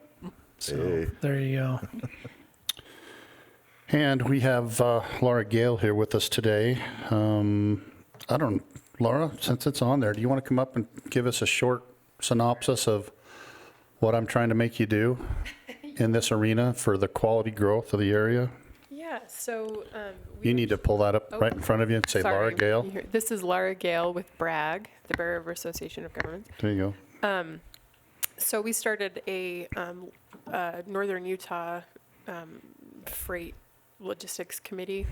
So Hey. there you go. And we have Laura Gale here with us today. Laura, since it's on there, do you want to come up and give us a short synopsis of what I'm trying to make you do in this arena for the quality growth of the area? Yeah, so You need to pull that up right in front of you and say Laura Gale. This is Laura Gale with BRAG, the Bear River Association of Governments. There you go. So we started a Northern Utah freight logistics committee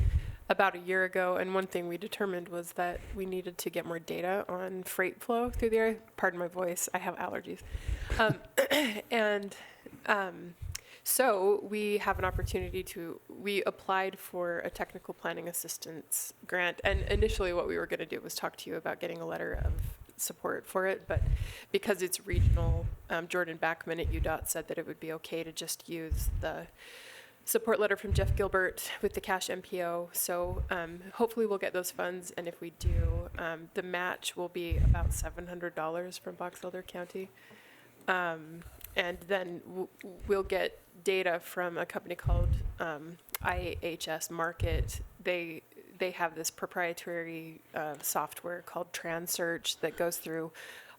about a year ago, and one thing we determined was that we needed to get more data on freight flow through the area. Pardon my voice, I have allergies. So we have an opportunity we applied for a technical planning assistance grant, and initially what we were going to do was talk to you about getting a letter of support for it, but because it's regional, Jordan Backman at UDOT said that it would be okay to just use the support letter from Jeff Gilbert with the cash MPO. So hopefully we'll get those funds, and if we do, the match will be about $700 from Box Elder County. And then we'll get data from a company called IHS Market. They have this proprietary software called TransSearch that goes through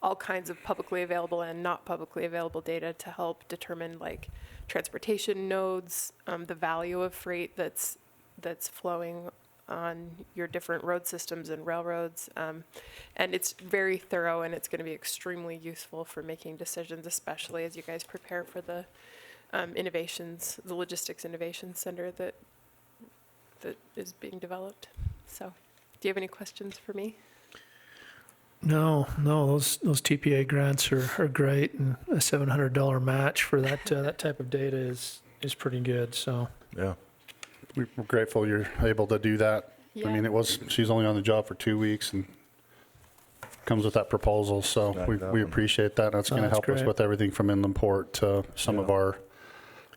all kinds of publicly available and not publicly available data to help determine like transportation nodes, the value of freight that's flowing on your different road systems and railroads. And it's very thorough, and it's going to be extremely useful for making decisions, especially as you guys prepare for the innovations, the Logistics Innovation Center that is being developed. So do you have any questions for me? No, those TPA grants are great, and a $700 match for that type of data is pretty good. So Yeah. We're grateful you're able to do that. Yeah. I mean, she's only on the job for 2 weeks and comes with that proposal, so we appreciate that. That's going to That's help us great. with everything from inland port to some of our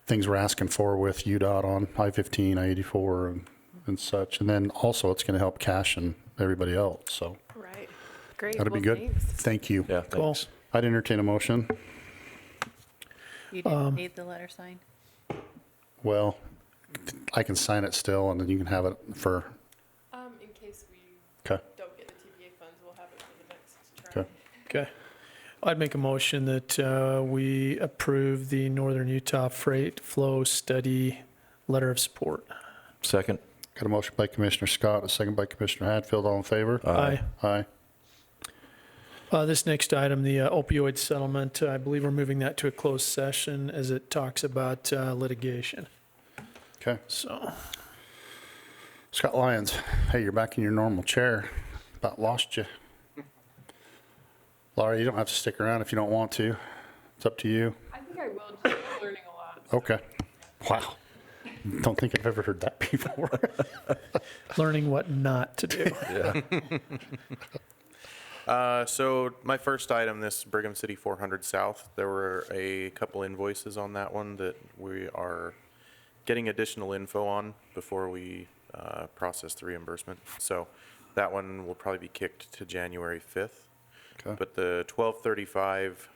things we're asking for with UDOT on I-15, I-84 and such. And then also it's going to help Cash and everybody else, so Right. Great. that'll be Well, good. thanks. Thank you. Yeah, Cool. thanks. I'd entertain a motion. You didn't need the letter signed? Well, I can sign it still, and then you can have it for, In case we okay. don't get the TPA funds, we'll have it for the next try. Okay. okay, I'd make a motion that we approve the Northern Utah Freight Flow Study Letter of Support. Second. Got a motion by Commissioner Scott, a second by Commissioner Hadfield. All in favor? Aye. Aye. This next item, the opioid settlement, I believe we're moving that to a closed session as it talks about litigation. Okay. So, Scott Lyons, hey, you're back in your normal chair. About lost you. Laura, you don't have to stick around if you don't want to. It's up to you. I think I will. I'm learning a lot. Okay. Wow. Don't think I've ever heard that before. learning what not to do. So my first item, this Brigham City 400 South, there were a couple invoices on that one that we are getting additional info on before we process the reimbursement. So that one will probably be kicked to January 5th. Okay. But the 1235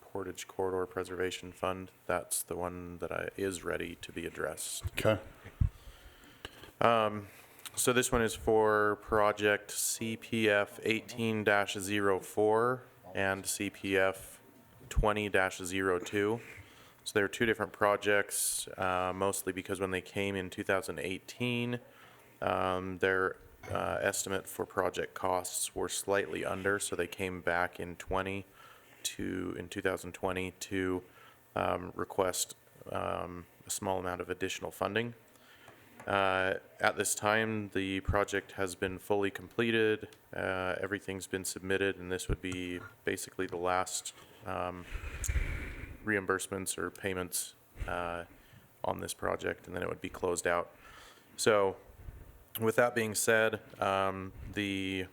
Portage Corridor Preservation Fund, that's the one that is ready to be addressed. Okay. So this one is for project CPF 18-04 and CPF 20-02. So there are two different projects, mostly because when they came in 2018, their estimate for project costs were slightly under, so they came back in 2020 to request a small amount of additional funding. At this time, the project has been fully completed, everything's been submitted, and this would be basically the last reimbursements or payments on this project, and then it would be closed out. So with that being said, the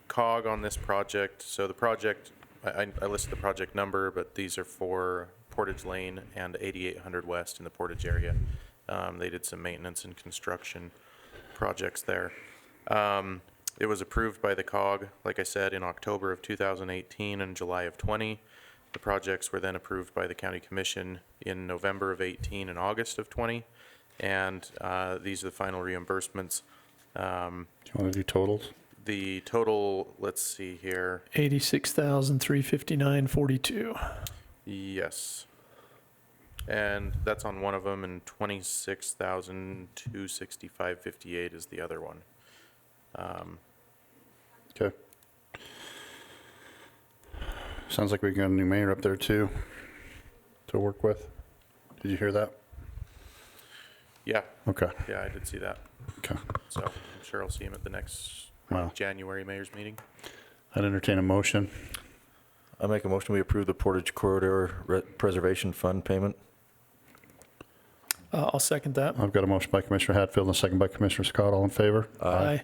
COG on this project, so the project, I listed the project number, but these are for Portage Lane and 8800 West in the Portage area. They did some maintenance and construction projects there. It was approved by the COG, like I said, in October of 2018 and July of 20. The projects were then approved by the County Commission in November of 18 and August of 20. And these are the final reimbursements. Do you want to do totals? The total, let's see here. 86,359.42. Yes. And that's on one of them, and 26,265.58 is the other one. Okay. Sounds like we got a new mayor up there too to work with. Did you hear that? Yeah. Okay. Yeah, I did see that. Okay. So I'm sure I'll see him at the next Wow. January mayor's meeting. I'd entertain a motion. I make a motion we approve the Portage Corridor Preservation Fund payment. I'll second that. I've got a motion by Commissioner Hatfield and a second by Commissioner Scott. All in favor? Aye.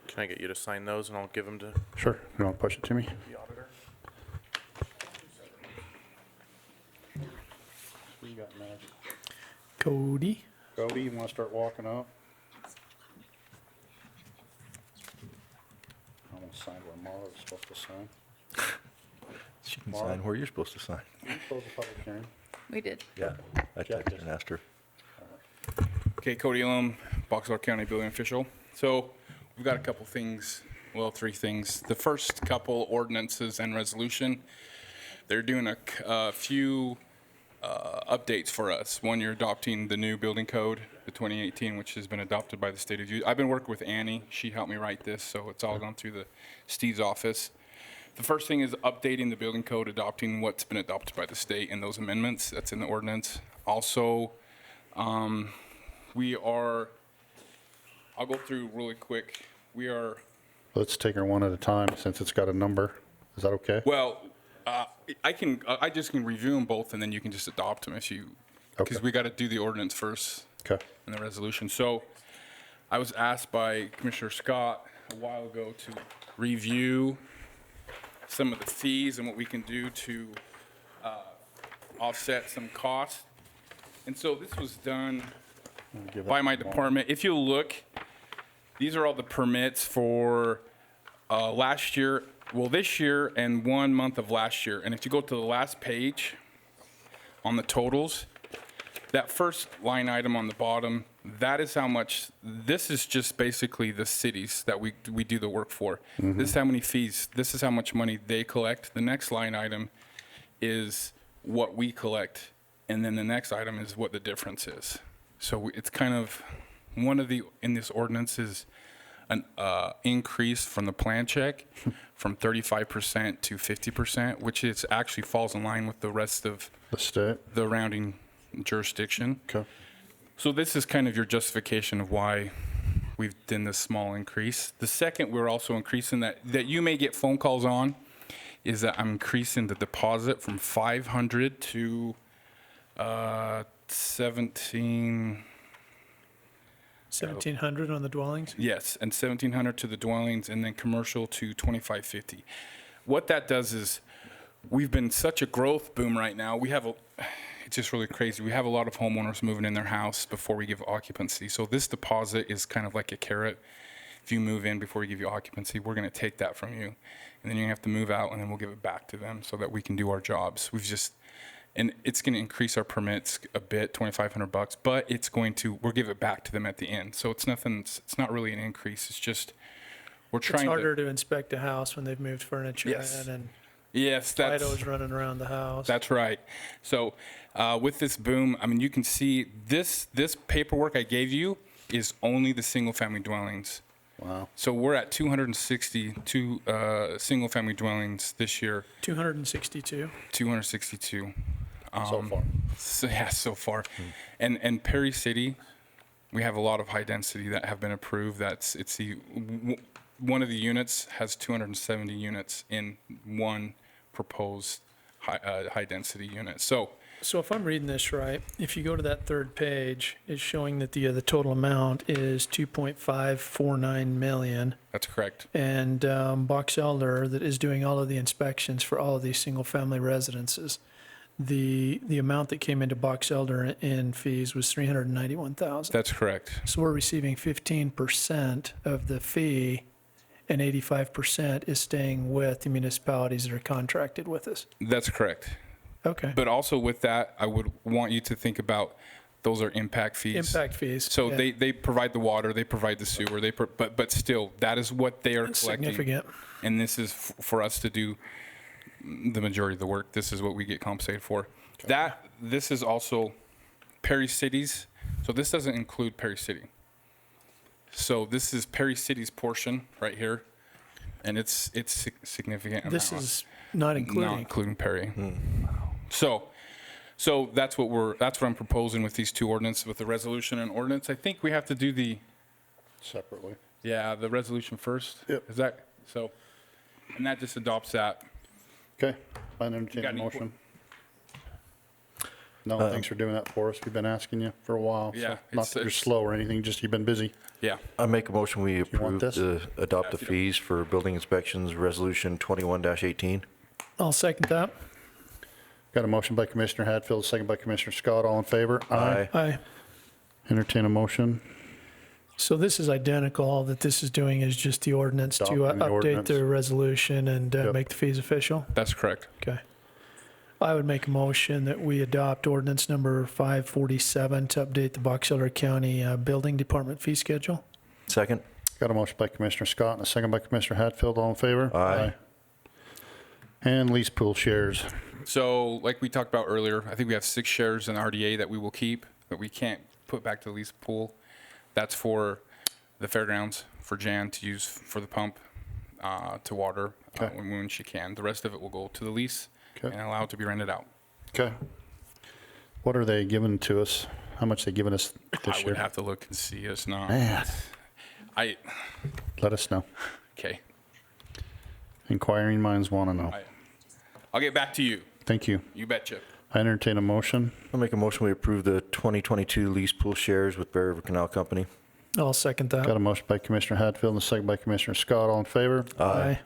Can I get you to sign those and I'll give them to Sure. You want to push it to me? the auditor? What you got, Matt? Cody. Cody, you want to start walking up? I want to sign where Mara is supposed to sign. She can Mark? sign where you're supposed to sign. Can you close the public hearing? We did. Yeah, I texted and asked her. Okay, Cody Elam, Box Elder County Building Official. So we've got a couple things, well, three things. The first couple, ordinances and resolution, they're doing a few updates for us. One, you're adopting the new building code, the 2018, which has been adopted by the state of Utah. I've been working with Annie. She helped me write this, so it's all gone through the Steve's office. The first thing is updating the building code, adopting what's been adopted by the state and those amendments. That's in the ordinance. Also, I'll go through really quick. Let's take her one at a time since it's got a number. Is that okay? Well, I just can review them both and then you can just adopt them because we got to do the ordinance first. Okay. And the resolution. So I was asked by Commissioner Scott a while ago to review some of the fees and what we can do to offset some costs. And so this was done by my department. If you look, these are all the permits for last year, well, this year and 1 month of last year. And if you go to the last page on the totals, that first line item on the bottom, that is how much, this is just basically the cities that we do the work for. Mm-hmm. This is how many fees, this is how much money they collect. The next line item is what we collect. And then the next item is what the difference is. So it's kind of, one of the, in this ordinance is an increase from the plan check from 35% to 50%, which is actually falls in line with the rest of the state, the surrounding jurisdiction. Okay. So this is kind of your justification of why we've done this small increase. The second, we're also increasing that you may get phone calls on, is that I'm increasing the deposit from 500 to 1,700 on the dwellings? Yes, and 1,700 to the dwellings, and then commercial to 2,550. What that does is, we've been such a growth boom right now. It's just really crazy. We have a lot of homeowners moving in their house before we give occupancy. So this deposit is kind of like a carrot. If you move in before we give you occupancy, we're going to take that from you, and then you have to move out, and then we'll give it back to them so that we can do our jobs. And it's going to increase our permits a bit, $2,500, but we'll give it back to them at the end. So it's not really an increase. It's just, we're trying It's harder to inspect a house when they've moved furniture Yes. in and Yes, Fido's running around the house. That's right. So with this boom, I mean, you can see this paperwork I gave you is only the single-family dwellings. Wow. So we're at 262 single-family dwellings this year. 262. 262. So far. So far. And Perry City, we have a lot of high density that have been approved. One of the units has 270 units in one proposed high density unit. So if I'm reading this right, if you go to that third page, it's showing that the total amount is 2.549 million. That's correct. And Box Elder that is doing all of the inspections for all of these single-family residences. The amount that came into Box Elder in fees was $391,000. That's correct. So we're receiving 15% of the fee, and 85% is staying with the municipalities that are contracted with us. That's correct. Okay. But also with that, I would want you to think about Those are impact fees. Impact fees. So yeah. they provide the water, they provide the sewer, but still, that is what they are It's collecting. significant. And this is for us to do the majority of the work. This is what we get compensated for. This is also Perry City's. So this doesn't include Perry City. So this is Perry City's portion right here, and it's significant. This amount. is not Not including Perry. So that's what I'm proposing with these two ordinances, with the resolution and ordinance. I think we have to do the Separately. the resolution first. Yep. Is that so? And that just adopts that. Okay, I entertain Got a any motion. No, thanks for doing that for us. We've been asking you for a while. so Yeah, Not that you're slow or anything, just you've been busy. Yeah. I make a motion, we approve this? adopt the fees for building inspections, resolution 21-18. I'll second that. Got a motion by Commissioner Hadfield, second by Commissioner Scott. All in favor? Aye. Aye. Entertain a motion. So this is identical. All that this is doing is just the ordinance to Adopting the update ordinance. the resolution and make the fees official. That's correct. Okay. I would make a motion that we adopt ordinance number 547 to update the Box Elder County Building Department fee schedule. Second. Got a motion by Commissioner Scott and a second by Commissioner Hadfield. All in favor? Aye. And lease pool shares. So like we talked about earlier, I think we have 6 shares in RDA that we will keep, that we can't put back to the lease pool. That's for the fairgrounds, for Jan to use for the pump to water when she can. The rest of it will go to the lease and allow it to be rented out. Okay. What are they giving to us? How much they giving us this I year? would have to look and see. It's not. Man. Let us know. Okay. Inquiring minds want to know. I'll get back to you. Thank you. You betcha. I entertain a motion. I'll make a motion, we approve the 2022 lease pool shares with Bear River Canal Company. I'll second that. Got a motion by Commissioner Hadfield and a second by Commissioner Scott. All in favor? Aye.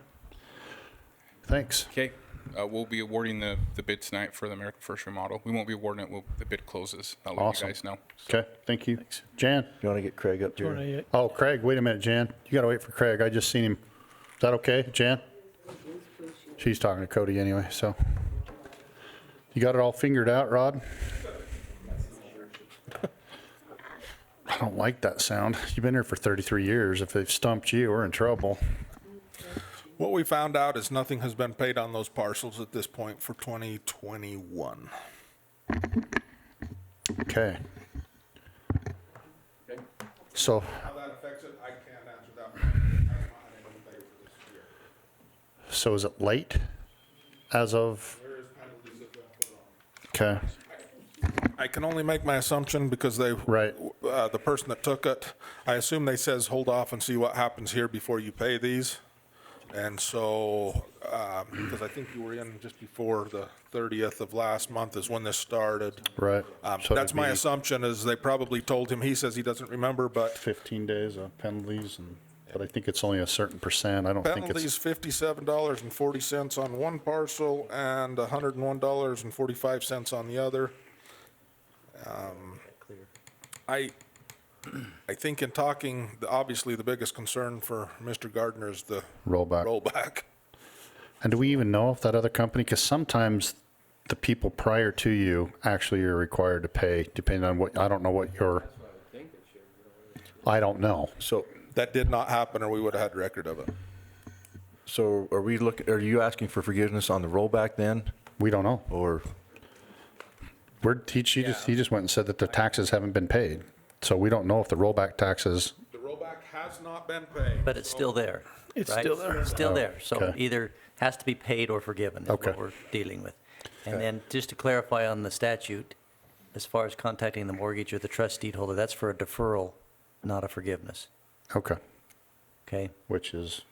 Thanks. Okay. We'll be awarding the bid tonight for the American First remodel. We won't be awarding it. The bid closes. I'll let Awesome. you guys know. Okay, thank you. Jan? You want to get Craig up here? Oh, Craig, wait a minute, Jan. You got to wait for Craig. I just seen him. Is that okay, Jan? She's talking to Cody anyway, so. You got it all fingered out, Rod? I don't like that sound. You've been here for 33 years. If they've stumped you, we're in trouble. What we found out is nothing has been paid on those parcels at this point for 2021. Okay. So, How that affects it, I can't answer that. I have not had anything paid for this year. so is it late as of? There is penalties that have been put on. Okay. I can only make my assumption because they, the person that took it, I assume they says hold off and see what happens here before you pay these. And so, because I think you were in just before the 30th of last month is when this started. Right. So That's it'd my be assumption is they probably told him, he says he doesn't remember, but 15 days of penalties, but I think it's only a certain percent. I don't think penalties it's. $57.40 on one parcel and $101.45 on the other. I think in talking, obviously the biggest concern for Mr. Gardner is the rollback. And do we even know if that other company, because sometimes the people prior to you actually are required to pay, depending on what, I don't know what your, I don't know. So that did not happen, or we would have had record of it. So are you asking for forgiveness on the rollback then? We don't know. Or? He just went and said that the taxes haven't been paid. So we don't know if the rollback taxes. The rollback has not been paid. But it's still there. It's right? still there. Still Oh, there. So okay. either has to be paid or forgiven is Okay. what we're dealing with. And then just to clarify on the statute, as far as contacting the mortgage or the trust deed holder, that's for a deferral, not a forgiveness. Okay. Okay? Which is?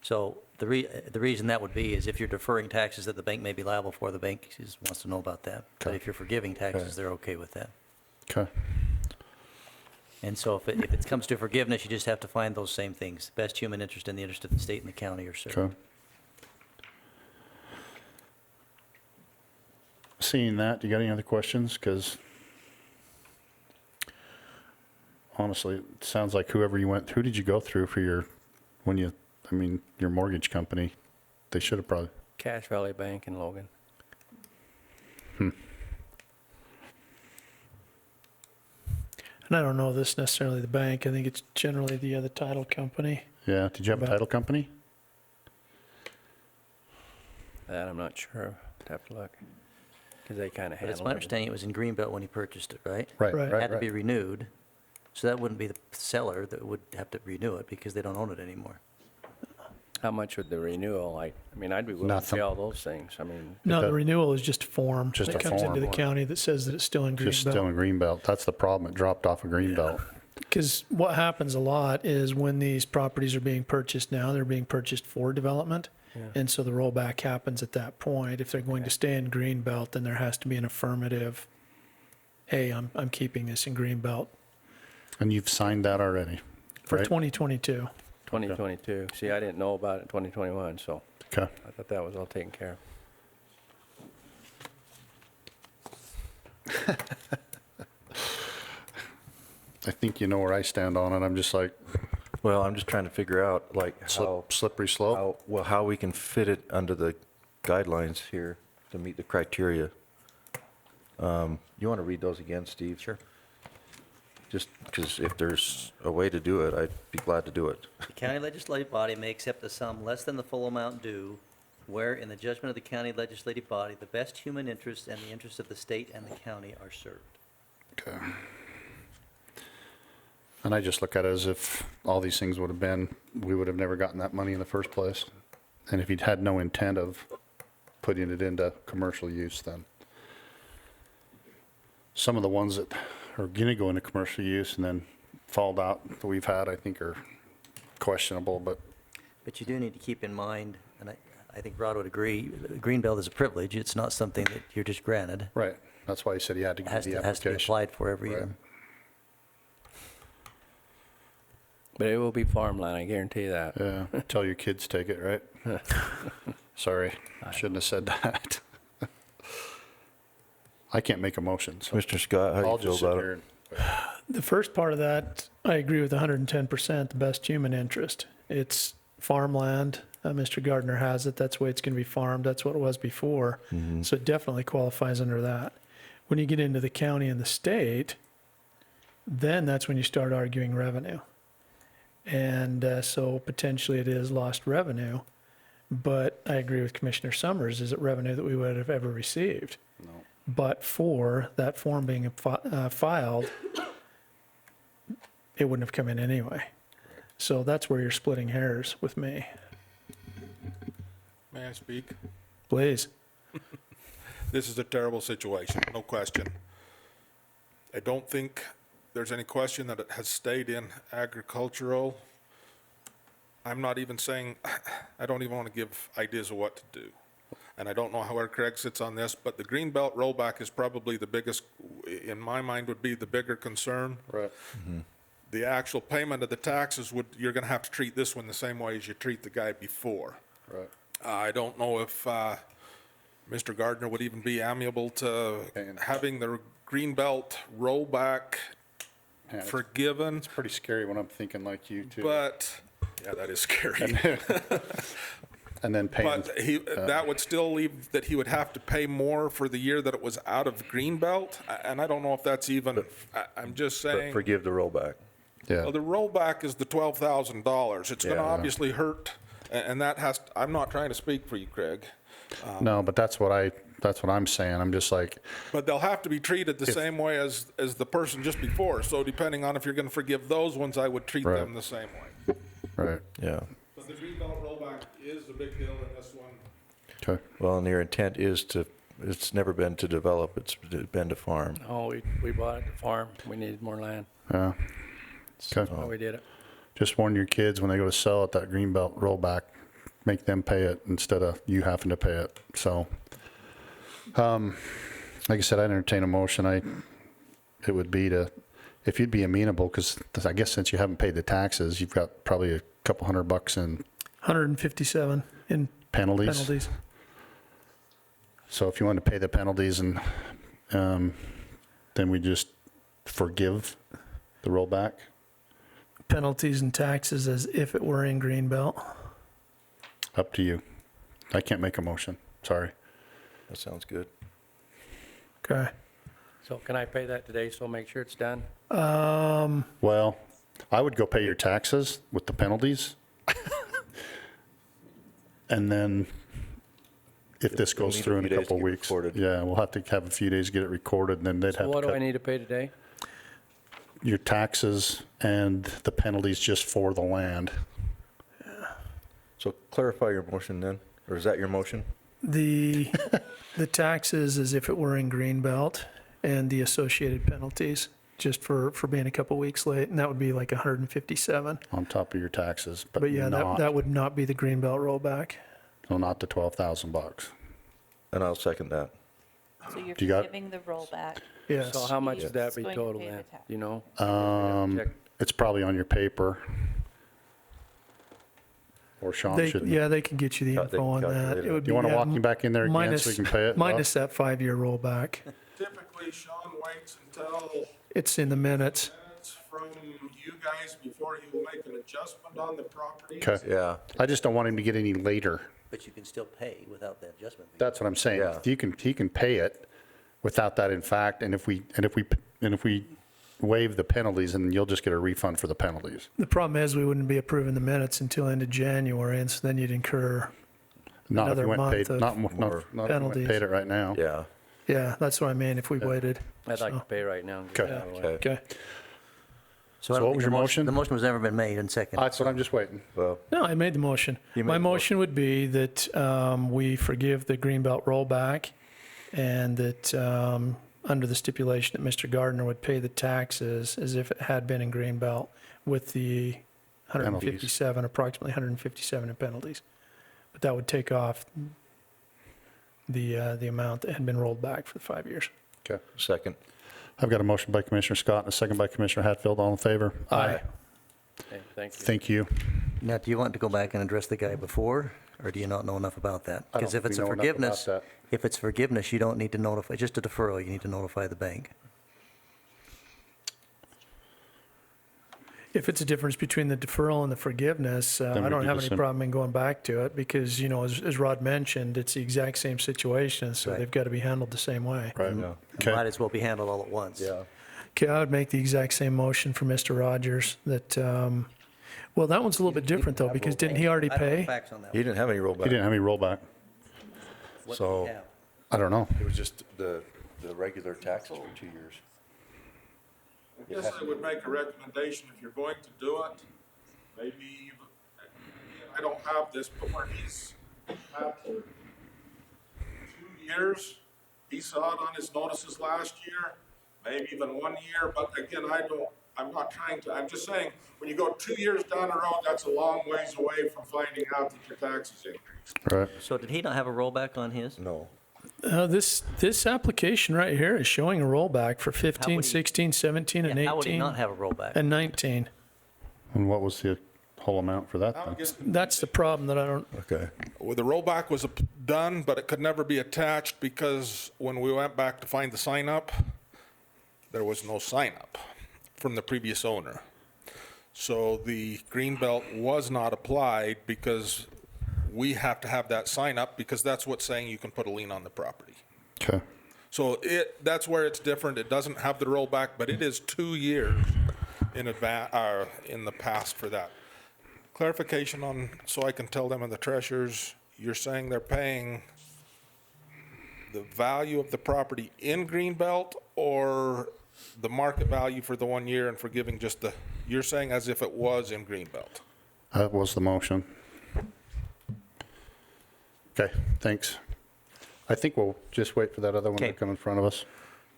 So the reason that would be is if you're deferring taxes that the bank may be liable for, the bank wants to know about that. But if you're forgiving taxes, they're okay with that. Okay. And so if it comes to forgiveness, you just have to find those same things. Best human interest and the interest of the state and the county are served. Okay. Seeing that, do you got any other questions? Because honestly, it sounds like who did you go through for your mortgage company? They should have probably. Cache Valley Bank in Logan. and I don't know this necessarily the bank, I think it's generally the other title company. Yeah, did you have a title company? That I'm not sure. I'd have to look. Because they kind of But handle it's my understanding it was in Greenbelt when he purchased it, right? Right, Right. It had to be renewed, so that wouldn't be the seller that would have to renew it because they don't own it anymore. How much would the renewal, I mean, I'd be willing Nothing. to pay all those things. I mean, No, that- the renewal is just a form Just that a comes into form. the county that says that it's still in Just still Greenbelt. in Greenbelt. That's the problem. It dropped off of Greenbelt. Because what happens a lot is when these properties are being purchased now, they're being purchased for development. And so the rollback happens at that point. If they're going to stay in Greenbelt, then there has to be an affirmative, hey, I'm keeping this in Greenbelt And you've signed that already, for right? 2022. 2022. See, I didn't know about it in 2021, so Okay. I thought that was all taken care of. I think you know where I stand on it. I'm just like, Well, I'm just trying to figure out like how, slippery slope. how we can fit it under the guidelines here to meet the criteria. You want to read those again, Steve? Sure. Just because if there's a way to do it, I'd be glad to do it. The county legislative body may accept a sum less than the full amount due where, in the judgment of the county legislative body, the best human interest and the interest of the state and the county are served. Okay. And I just look at it as if all these things would have been, we would have never gotten that money in the first place. And if he'd had no intent of putting it into commercial use, then some of the ones that are gonna go into commercial use and then fall out that we've had, I think are questionable, but But you do need to keep in mind, and I think Rod would agree, Greenbelt is a privilege. It's not something that you're just granted. right. That's why he said he had to It give has the to be application. applied for every Right. year. But it will be farmland, I guarantee that. Yeah, tell your kids take it, right? Sorry, shouldn't have said that. I can't make a motion, so Mr. Scott, how do I'll you feel just sit about here it? and The first part of that, I agree with 110%, the best human interest. It's farmland. Mr. Gardner has it. That's the way it's going to be farmed. That's what it was before. So it definitely qualifies under that. When you get into the county and the state, then that's when you start arguing revenue. And so potentially it is lost revenue. But I agree with Commissioner Summers. Is it revenue that we would have ever received? No. But for that form being filed, it wouldn't have come in anyway. So that's where you're splitting hairs with me. May I speak? Please. This is a terrible situation, no question. I don't think there's any question that it has stayed in agricultural. I'm not even saying, I don't even want to give ideas of what to do. And I don't know where Craig sits on this, but the Greenbelt rollback is probably the biggest, in my mind, would be the bigger concern. right. The actual payment of the taxes you're going to have to treat this one the same way as you treat the guy before. Right. I don't know if Mr. Gardner would even be amiable to having the Greenbelt rollback Yeah, forgiven, it's pretty scary when I'm thinking like you too. but, yeah, that is scary. And then paying. But that would still leave that he would have to pay more for the year that it was out of Greenbelt, and I don't know if that's even, I'm just But saying. forgive the rollback. Yeah. Well, the rollback is the $12,000. It's going to Yeah. obviously hurt, and that has, I'm not trying to speak for you, Craig. No, but that's what I'm saying. I'm just like, But they'll have to be treated the same way as the person just before. So depending on if you're going to forgive those ones, I would treat Right. them the same way. right. Yeah. But the Greenbelt rollback is a big deal in this one. Okay. Well, and your intent is to, it's never been to develop, it's been to farm. Oh, we bought it to farm. We needed more land. Yeah. Okay. So we did it. Just warn your kids when they go to sell it, that Greenbelt rollback, make them pay it instead of you having to pay it. So, like I said, I'd entertain a motion. It would be to, if you'd be amenable, because I guess since you haven't paid the taxes, you've got probably a couple $100 in 157 in penalties. penalties. So if you want to pay the penalties and then we just forgive the rollback. Penalties and taxes as if it were in Greenbelt. Up to you. I can't make a motion. Sorry. That sounds good. Okay. So can I pay that today, so make sure it's done? Well, I would go pay your taxes with the penalties. And then if this We'll goes need a through in few a days to couple of get weeks. recorded. Yeah, we'll have to have a few days to get it recorded, and then they'd So have what to do I cut need to pay today? your taxes and the penalties just for the land. So clarify your motion then, or is that your motion? The taxes as if it were in Greenbelt, and the associated penalties, just for being a couple weeks late, and that would be like 157. On top of your taxes, but But yeah, not, that would not be the Greenbelt rollback. no, not the $12,000. And I'll second that. So you're Do you got- forgiving the rollback. Yes. So how much would that He's be going to total pay the then? tax. You know? Check. It's probably on your paper. Or Sean They, should. yeah, they can get you the Cal- they info on can that. calculate It it. would You be want to yeah, walk me back in there again minus, so we can pay it? minus that 5-year rollback. Typically, Sean waits until It's in the minutes. minutes from you guys before he will make an adjustment on the property. Okay. Yeah. I just don't want him to get any later. But you can still pay without that adjustment fee. That's what I'm saying. Yeah. He can pay it without that in fact, and if we waive the penalties, and you'll just get a refund for the penalties. The problem is we wouldn't be approving the minutes until end of January, and so then you'd incur, Not if Another you went month paid, of not if you went penalties. paid it right now. Yeah. yeah, that's what I mean, if we waited. I'd like to So, pay right now. and get Okay. it out of the way. Okay. Okay. So I So don't what think was the your motion? The motion was never been made and seconded. That's what I'm just waiting. Well, No, I made the motion. You made My the motion would be that we forgive the Greenbelt rollback, and that under the stipulation that Mr. Gardner would pay the taxes as if it had been in Greenbelt with the 157, approximately 157 in penalties. But that would take off the amount that had been rolled back for the 5 years. Okay. second. I've got a motion by Commissioner Scott and a second by Commissioner Hatfield. All in favor? Aye. Okay, thank you. Thank you. Now, do you want to go back and address the guy before, or do you not know enough about that? I don't Because if think it's we a know enough forgiveness, about if it's forgiveness, you don't need to notify, just a deferral, you need to notify the bank. If it's a difference between the deferral and the forgiveness, we I don't do have the any same. problem in going back to it because, you know, as Rod mentioned, it's the exact same situation, so Right. they've got to be handled the same way. Right. It Okay. might as well be handled all at once. Yeah. Okay, I would make the exact same motion for Mr. Rogers that, well, that one's a little bit different though, because didn't he already I don't know pay? facts on that He one. didn't have any rollback. He didn't have any rollback. What so- do we have? I don't know. It was just the regular taxes for 2 years. I guess I would make a recommendation if you're going to do it, maybe, I don't have this, but where he's had 2 years, he saw it on his notices last year, maybe even 1 year, but again, I'm not trying to, I'm just saying, when you go 2 years down the road, that's a long ways away from finding out that your taxes increased. Right. So did he not have a rollback on his? No. This application right here is showing a rollback for 15, would he- 16, 17, and Yeah, how would he 18, not have a rollback? and 19. And what was the whole amount for that Now then? it gets That's the problem that I don't, Okay. Well, the rollback was done, but it could never be attached because when we went back to find the sign up, there was no sign up from the previous owner. So the Greenbelt was not applied because we have to have that sign up because that's what's saying you can put a lien on the property. Okay. So that's where it's different. It doesn't have the rollback, but it is 2 years in in the past for that. Clarification on, so I can tell them and the treasurers, you're saying they're paying the value of the property in Greenbelt or the market value for the 1 year and forgiving just you're saying as if it was in Greenbelt? That was the motion. Okay, thanks. I think we'll just wait for that other one to Okay. come in front of us.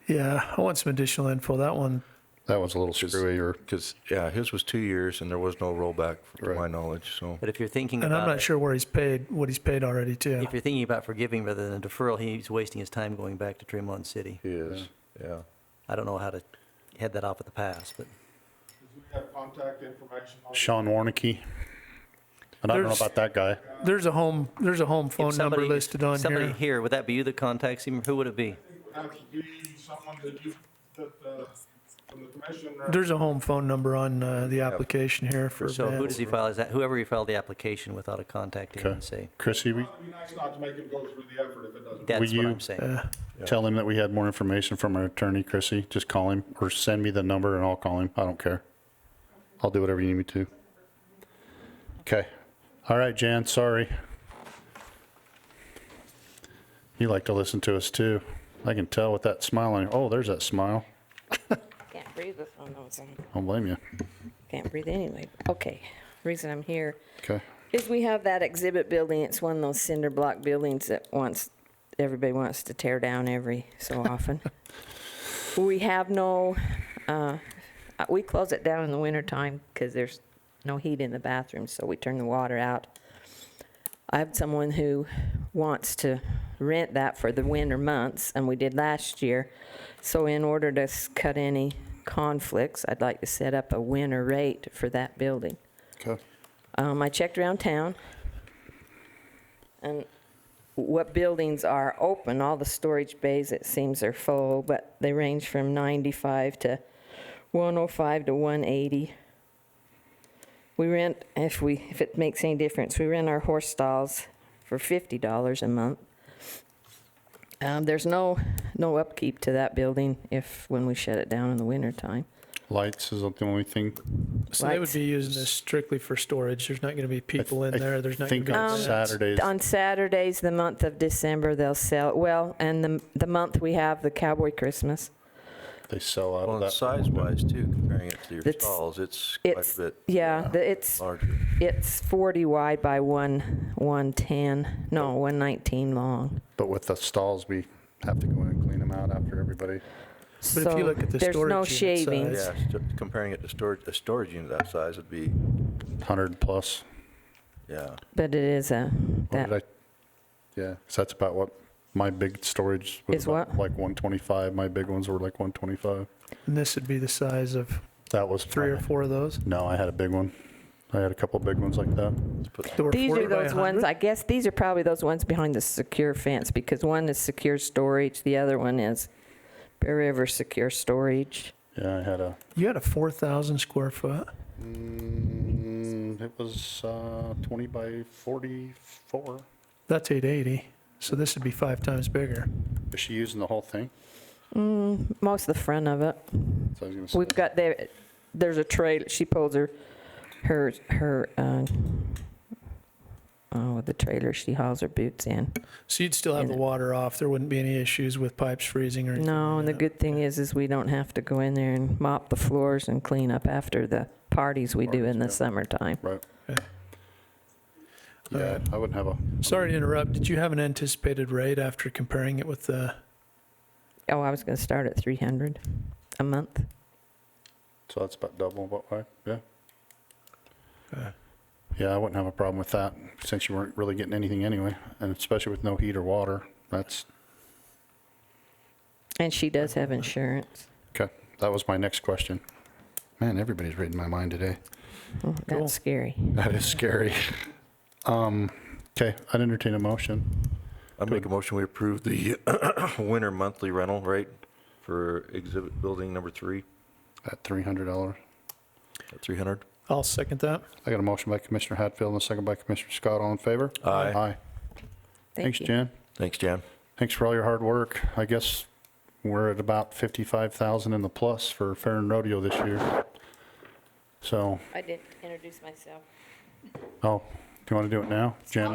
yeah, I want some additional info. That one, That was a little screwy, or Because, yeah, his was 2 years and there was no rollback, to Right. my knowledge, so. But if you're thinking and about I'm not it, sure where he's paid, what he's paid already too. if you're thinking about forgiving rather than a deferral, he's wasting his time going back to Tremont City. He is, yeah. I don't know how to head that off at the pass, but We have contact information on Sean Warnicki. And I don't know There's- about that guy. There's a home phone if number listed on somebody here. here, would that be you that contacts him? Who would it be? It would have to be someone that from the commissioner. There's a home phone number on the application here for So who Vance. does he file? Is that whoever he filed the application with ought to contact him Okay. and say, Chrissy, It'd be nice not to make him go through the effort if it doesn't. that's Will what you- I'm saying. tell him that we had more information from our attorney, Chrissy. Just call him or send me the number and I'll call him. I don't care. I'll do whatever you need me to. Okay. All right, Jan, sorry. You like to listen to us too. I can tell with that smile on your, oh, there's that smile. Can't breathe with one of those on. I don't blame you. Can't breathe anyway. Okay, reason I'm here Okay. is we have that exhibit building. It's one of those cinder block buildings that everybody wants to tear down every so often. We have no, we close it down in the wintertime because there's no heat in the bathroom, so we turn the water out. I have someone who wants to rent that for the winter months, and we did last year. So in order to cut any conflicts, I'd like to set up a winter rate for that building. Okay. I checked around town, and what buildings are open, all the storage bays, it seems, are full, but they range from 95 to 105 to 180. We rent, if it makes any difference, we rent our horse stalls for $50 a month. There's no upkeep to that building when we shut it down in the wintertime. Lights is the only thing. So they would Lights. be using this strictly for storage. There's not going to be people in there. There's not going think to be. on Saturdays. On Saturdays, the month of December, they'll sell, well, and the month we have the Cowboy Christmas. They sell out Well, of and that. size-wise too, comparing it to your It's- stalls, it's quite a bit Yeah, it's larger. It's 40 wide by 110, no, 119 long. But with the stalls, we have to go in and clean them out after everybody. But if you look at the there's no storage unit shavings. size- Yeah, comparing it to storage, a storage unit that size would be, 100 plus. yeah. But it is What did I? Yeah, so that's about what my big storage was Is about, what? like 125. My big ones were like 125. And this would be the size of That was 3 or 4 of those. No, I had a big one. I had a couple big ones like that. They were These 40 are by those ones, 100? I guess these are probably those ones behind the secure fence, because one is secure storage, the other one is Bear River Secure Storage. Yeah, I had a. You had a 4,000 square foot. It was 20 by 44. That's 880. So this would be 5 times bigger. Is she using the whole thing? Most of the front of it. So I was gonna say. We've got there's a trailer, she pulls the trailer she hauls her boots in. So you'd still have the water off. There wouldn't be any issues with pipes freezing or anything. No, and the like good thing is we don't have to go in there and mop the floors and clean up after the parties we do in the summertime. Right. Okay. Yeah, I wouldn't have a. that. Sorry to interrupt. Did you have an anticipated rate after comparing it with the? Oh, I was going to start at 300 a month. So that's about double what I. Yeah. Okay. Yeah, I wouldn't have a problem with that since you weren't really getting anything anyway, and especially with no heat or water. That's And she does have insurance. okay. That was my next question. Man, everybody's reading my mind today. Oh, that's Cool. scary. That is scary. Okay, I'd entertain a motion. I'd make a motion, we approve the winter monthly rental rate for exhibit building number 3 At $300. at 300. I'll second that. I got a motion by Commissioner Hatfield and a second by Commissioner Scott. All in favor? Aye. Aye. Thanks, you. Jan. Thanks, Jan. Thanks for all your hard work. I guess we're at about 55,000 in the plus for Fair and Rodeo this year. So, I didn't introduce myself. oh, do you want to do it now? Jan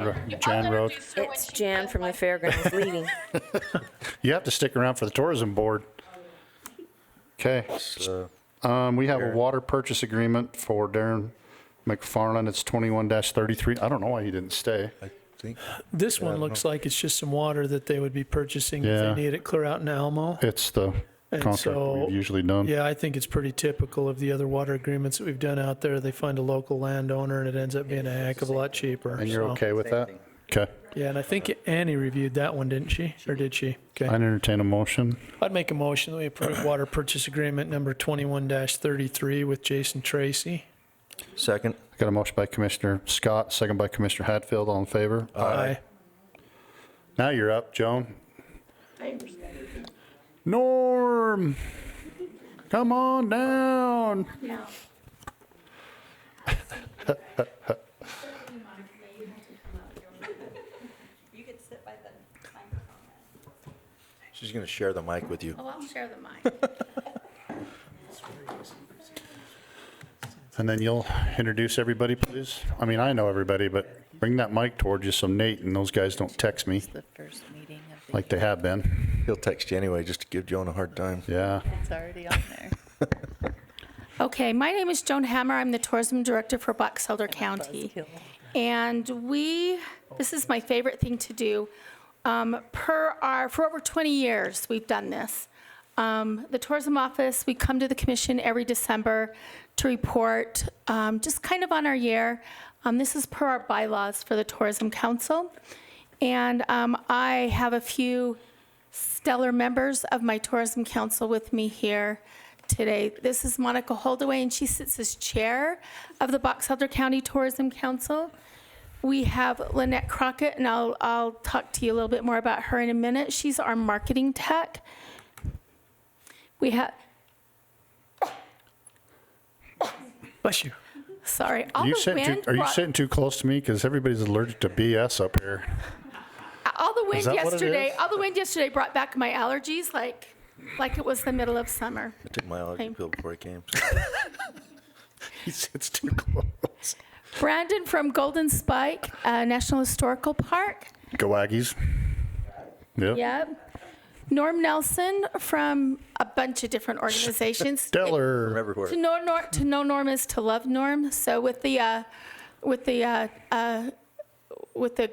Road. It's Jan from the fairgrounds leading. You have to stick around for the tourism board. Okay. We have a Darren. water purchase agreement for Darren Mcfarland. It's 21-33. I don't know why he didn't stay. I think This Yeah, I one don't looks like it's just some water that they would be purchasing if Yeah. they need it clear out in Alamo. It's the And contract so, we've usually done. Yeah, I think it's pretty typical of the other water agreements that we've done out there. They find a local landowner and it ends up being a heck of a lot cheaper. And you're so- okay with Same that? thing. Okay. Yeah, and I think Annie reviewed that one, didn't she? Or did she? I Okay. entertain a motion. I'd make a motion that we approve water purchase agreement number 21-33 with Jason Tracy. second. I got a motion by Commissioner Scott, second by Commissioner Hatfield. All in favor? Aye. Now you're up, Joan. Norm. Come on down. No. You could sit by the microphone. She's going to share the mic with you. Oh, I'll share the mic. And then you'll introduce everybody, please. I mean, I know everybody, but bring that mic towards you so Nate and those guys don't text me The first meeting of like they have been. He'll text you anyway just to give Joan a hard time. Yeah. it's already on there. Okay, my name is Joan Hammer. I'm the Tourism Director for Box Elder County. And this is my favorite thing to do. For over 20 years, we've done this. The tourism office, we come to the commission every December to report just kind of on our year. This is per our bylaws for the Tourism Council. And I have a few stellar members of my Tourism Council with me here today. This is Monica Holdaway, and she sits as chair of the Box Elder County Tourism Council. We have Lynette Crockett, and I'll talk to you a little bit more about her in a minute. She's our marketing tech. We have, Bless you. sorry, Are you sitting too close to me? Because everybody's allergic to BS up here. all the wind Is that what it yesterday. is? All the wind yesterday brought back my allergies, like it was the middle of summer. I took my allergy pill before I came. He sits too close. Brandon from Golden Spike National Historical Park. Go Aggies. Yep. Yep. Norm Nelson from a bunch of different organizations. Stellar. Remember where? To know Norm is to love Norm. So with the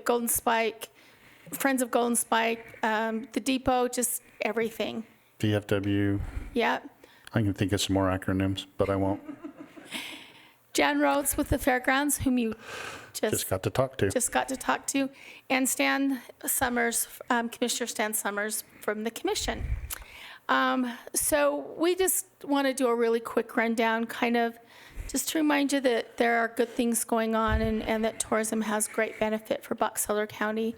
Golden Spike, Friends of Golden Spike, the Depot, just everything. DFW. Yep. I can think of some more acronyms, but I won't. Jan Rhodes with the Fairgrounds, whom you Just got to talk to. And Stan Summers, Commissioner Stan Summers from the commission. So we just want to do a really quick rundown, kind of just to remind you that there are good things going on and that tourism has great benefit for Box Elder County.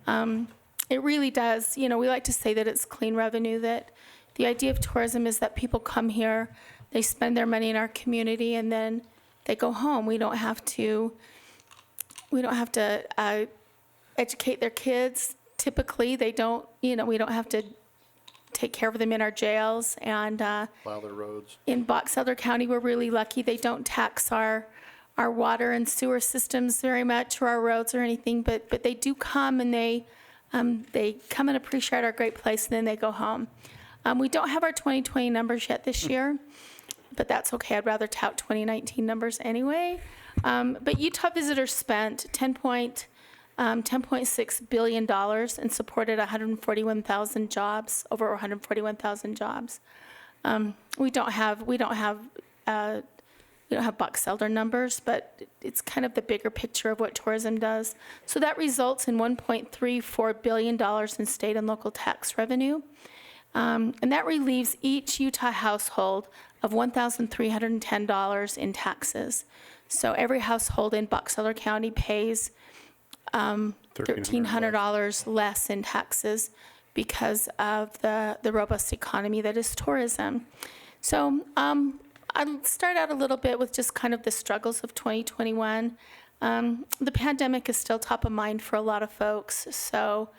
It really does. You know, we like to say that it's clean revenue, that the idea of tourism is that people come here, they spend their money in our community, and then they go home. We don't have to educate their kids. Typically, they don't, we don't have to take care of them in our jails. And Plow their roads. in Box Elder County, we're really lucky. They don't tax our water and sewer systems very much, or our roads or anything, but they do come and they come and appreciate our great place, and then they go home. We don't have our 2020 numbers yet this year, but that's okay. I'd rather tout 2019 numbers anyway. But Utah visitors spent $10.6 billion and supported 141,000 jobs, over 141,000 jobs. We don't have Box Elder numbers, but it's kind of the bigger picture of what tourism does. So that results in $1.34 billion in state and local tax revenue. And that relieves each Utah household of $1,310 in taxes. So every household in Box Elder County pays $1,300 less in taxes because of the robust economy that is tourism. So I'll start out a little bit with just kind of the struggles of 2021. The pandemic is still top of mind for a lot of folks. So,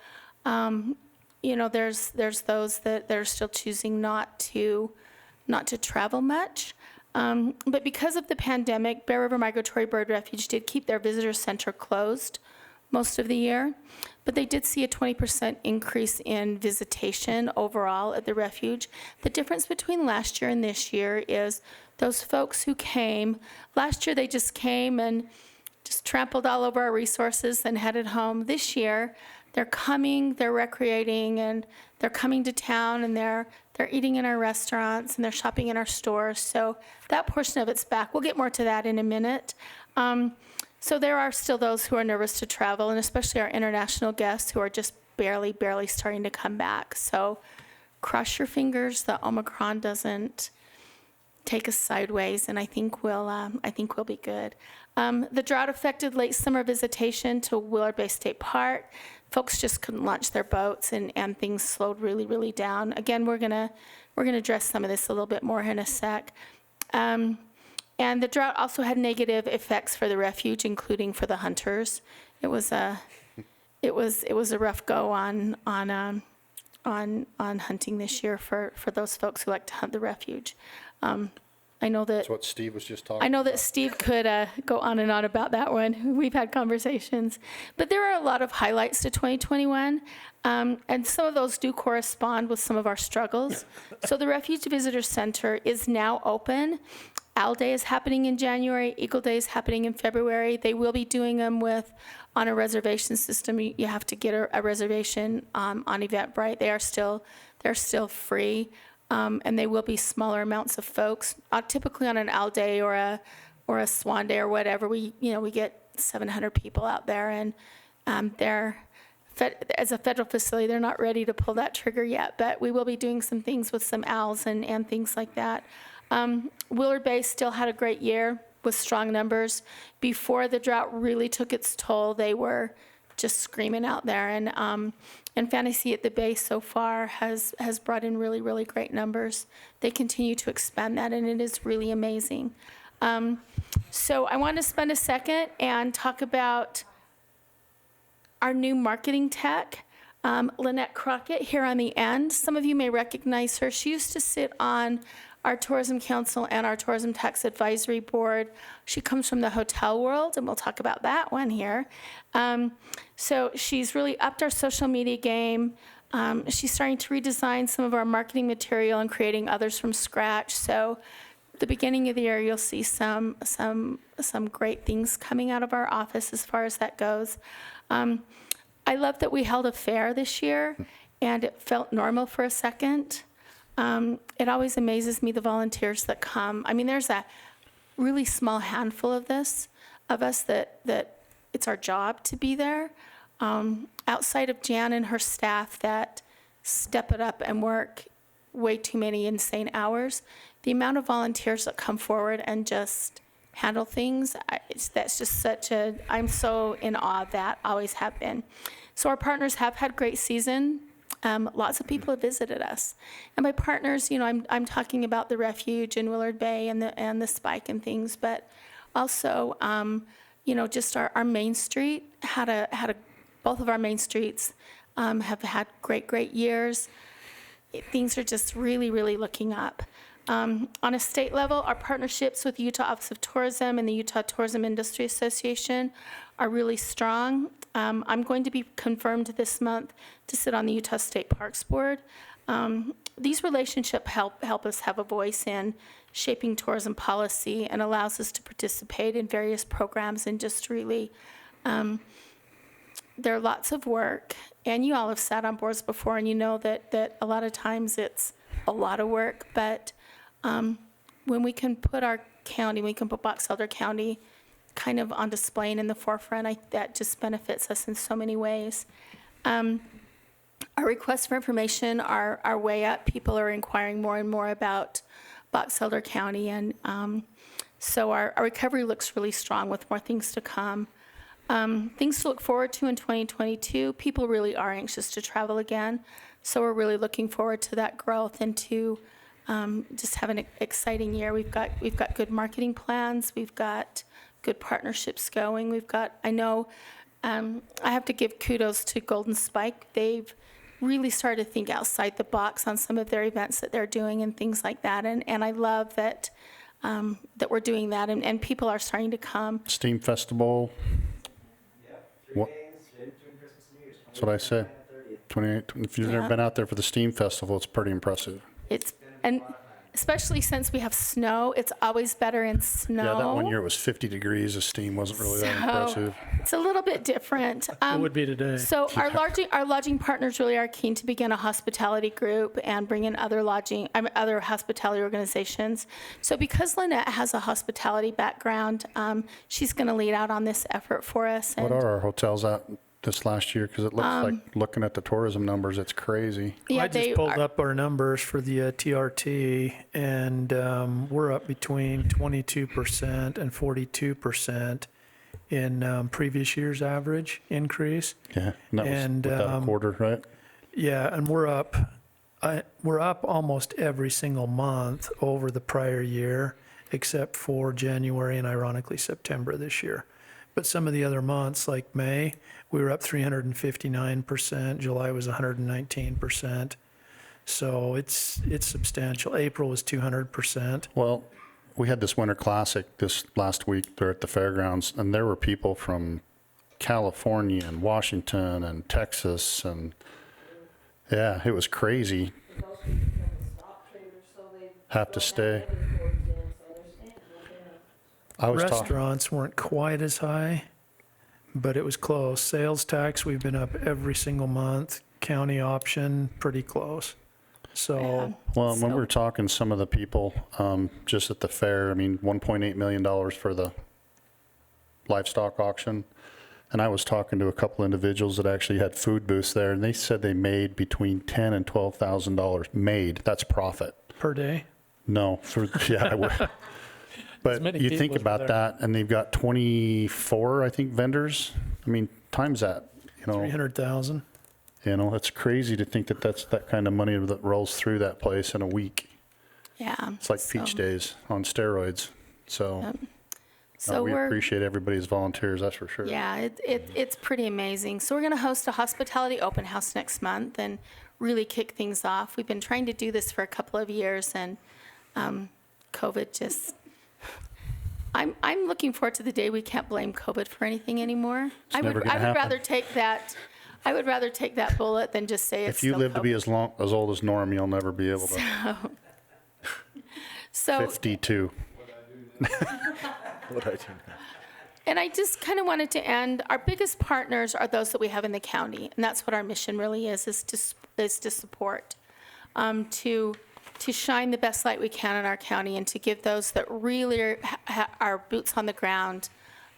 there's those that are still choosing not to travel much. But because of the pandemic, Bear River Migratory Bird Refuge did keep their visitor center closed most of the year, but they did see a 20% increase in visitation overall at the refuge. The difference between last year and this year is those folks who came, last year they just came and just trampled all over our resources and headed home. This year, they're coming, they're recreating, and they're coming to town, and they're eating in our restaurants, and they're shopping in our stores. So that portion of it's back. We'll get more to that in a minute. So there are still those who are nervous to travel, and especially our international guests who are just barely starting to come back. So cross your fingers that Omicron doesn't take us sideways, and I think we'll be good. The drought affected late summer visitation to Willard Bay State Park. Folks just couldn't launch their boats, and things slowed really, really down. Again, we're gonna address some of this a little bit more in a sec. And the drought also had negative effects for the refuge, including for the hunters. It was a rough go on hunting this year for those folks who like to hunt the refuge. I know that. That's what Steve was just talking about. I know that Steve could go on and on about that one. We've had conversations. But there are a lot of highlights to 2021, and some of those do correspond with some of our struggles. So the Refuge Visitor Center is now open. Owl Day is happening in January. Eagle Day is happening in February. They will be doing them on a reservation system. You have to get a reservation on Eventbrite. They're still free. And they will be smaller amounts of folks. Typically on an Owl Day or a Swan Day or whatever, we get 700 people out there, and as a federal facility, they're not ready to pull that trigger yet. But we will be doing some things with some owls and things like that. Willard Bay still had a great year with strong numbers. Before the drought really took its toll, they were just screaming out there, and Fantasy at the Bay so far has brought in really, really great numbers. They continue to expand that, and it is really amazing. So I want to spend a second and talk about our new marketing tech. Lynette Crockett here on the end. Some of you may recognize her. She used to sit on our Tourism Council and our Tourism Tax Advisory Board. She comes from the hotel world, and we'll talk about that one here. So she's really upped our social media game. She's starting to redesign some of our marketing material and creating others from scratch. So at the beginning of the year, you'll see some great things coming out of our office as far as that goes. I love that we held a fair this year, and it felt normal for a second. It always amazes me, the volunteers that come. I mean, there's a really small handful of us that it's our job to be there. Outside of Jan and her staff that step it up and work way too many insane hours, the amount of volunteers that come forward and just handle things, that's just I'm so in awe of that, always have been. So our partners have had great season. Lots of people have visited us. And by partners, I'm talking about the Refuge in Willard Bay and the Spike and things, but also, just our Main Street both of our main streets have had great years. Things are just really, really looking up. On a state level, our partnerships with the Utah Office of Tourism and the Utah Tourism Industry Association are really strong. I'm going to be confirmed this month to sit on the Utah State Parks Board. These relationships help us have a voice in shaping tourism policy and allows us to participate in various programs and just really, they're lots of work. And you all have sat on boards before, and you know that a lot of times it's a lot of work, but when we can put our county, we can put Box Elder County kind of on display and in the forefront, that just benefits us in so many ways. Our requests for information are way up. People are inquiring more and more about Box Elder County, and so our recovery looks really strong with more things to come. Things to look forward to in 2022. People really are anxious to travel again, so we're really looking forward to that growth and to just have an exciting year. We've got good marketing plans. We've got good partnerships going. I know I have to give kudos to Golden Spike. They've really started to think outside the box on some of their events that they're doing and things like that. And I love that we're doing that, and people are starting to come. Steam Festival. What? That's what I say. 28. If you've never been out there for the Steam Festival, it's pretty impressive. And especially since we have snow, it's always better in snow. Yeah, that one year it was 50 degrees. The steam wasn't really that impressive. It's a little bit different. It would be today. So our lodging partners really are keen to begin a hospitality group and bring in other hospitality organizations. So because Lynette has a hospitality background, she's going to lead out on this effort for us. What are our hotels out this last year? Because it looks like, looking at the tourism numbers, it's crazy. Yeah, I just pulled up our numbers for the TRT, and we're up between 22% and 42% in previous year's average increase. Yeah, and that was And, without a quarter, right? Yeah, and we're up almost every single month over the prior year, except for January and ironically September this year. But some of the other months, like May, we were up 359%. July was 119%. So it's substantial. April was 200%. Well, we had this Winter Classic this last week there at the fairgrounds, and there were people from California and Washington and Texas, and yeah, it was crazy. Have to stay. Restaurants weren't quite as high, but it was close. Sales tax, we've been up every single month. County option, pretty close. So, Well, when we were talking, some of the people just at the fair, I mean, $1.8 million for the livestock auction. And I was talking to a couple individuals that actually had food booths there, and they said they made between $10,000 and $12,000 made. That's profit. per day. No, for, yeah. But many you people think as about there. that, and they've got 24, I think, vendors. I mean, times that, you know. 300,000. You know, it's crazy to think that that's that kind of money that rolls through that place in a week. Yeah. It's like peach days on steroids. So, So we we're, appreciate everybody's volunteers, that's for sure. yeah, it's pretty amazing. So we're going to host a hospitality open house next month and really kick things off. We've been trying to do this for a couple of years, and COVID just, I'm looking forward to the day we can't blame COVID for anything anymore. I never would gonna happen. rather take that. I would rather take that bullet than just say it's If you still live to be COVID. as old as Norm, you'll never be able to. So 52. What I do now. And I just kind of wanted to end, our biggest partners are those that we have in the county, and that's what our mission really is to support, to shine the best light we can in our county and to give those that really are boots on the ground,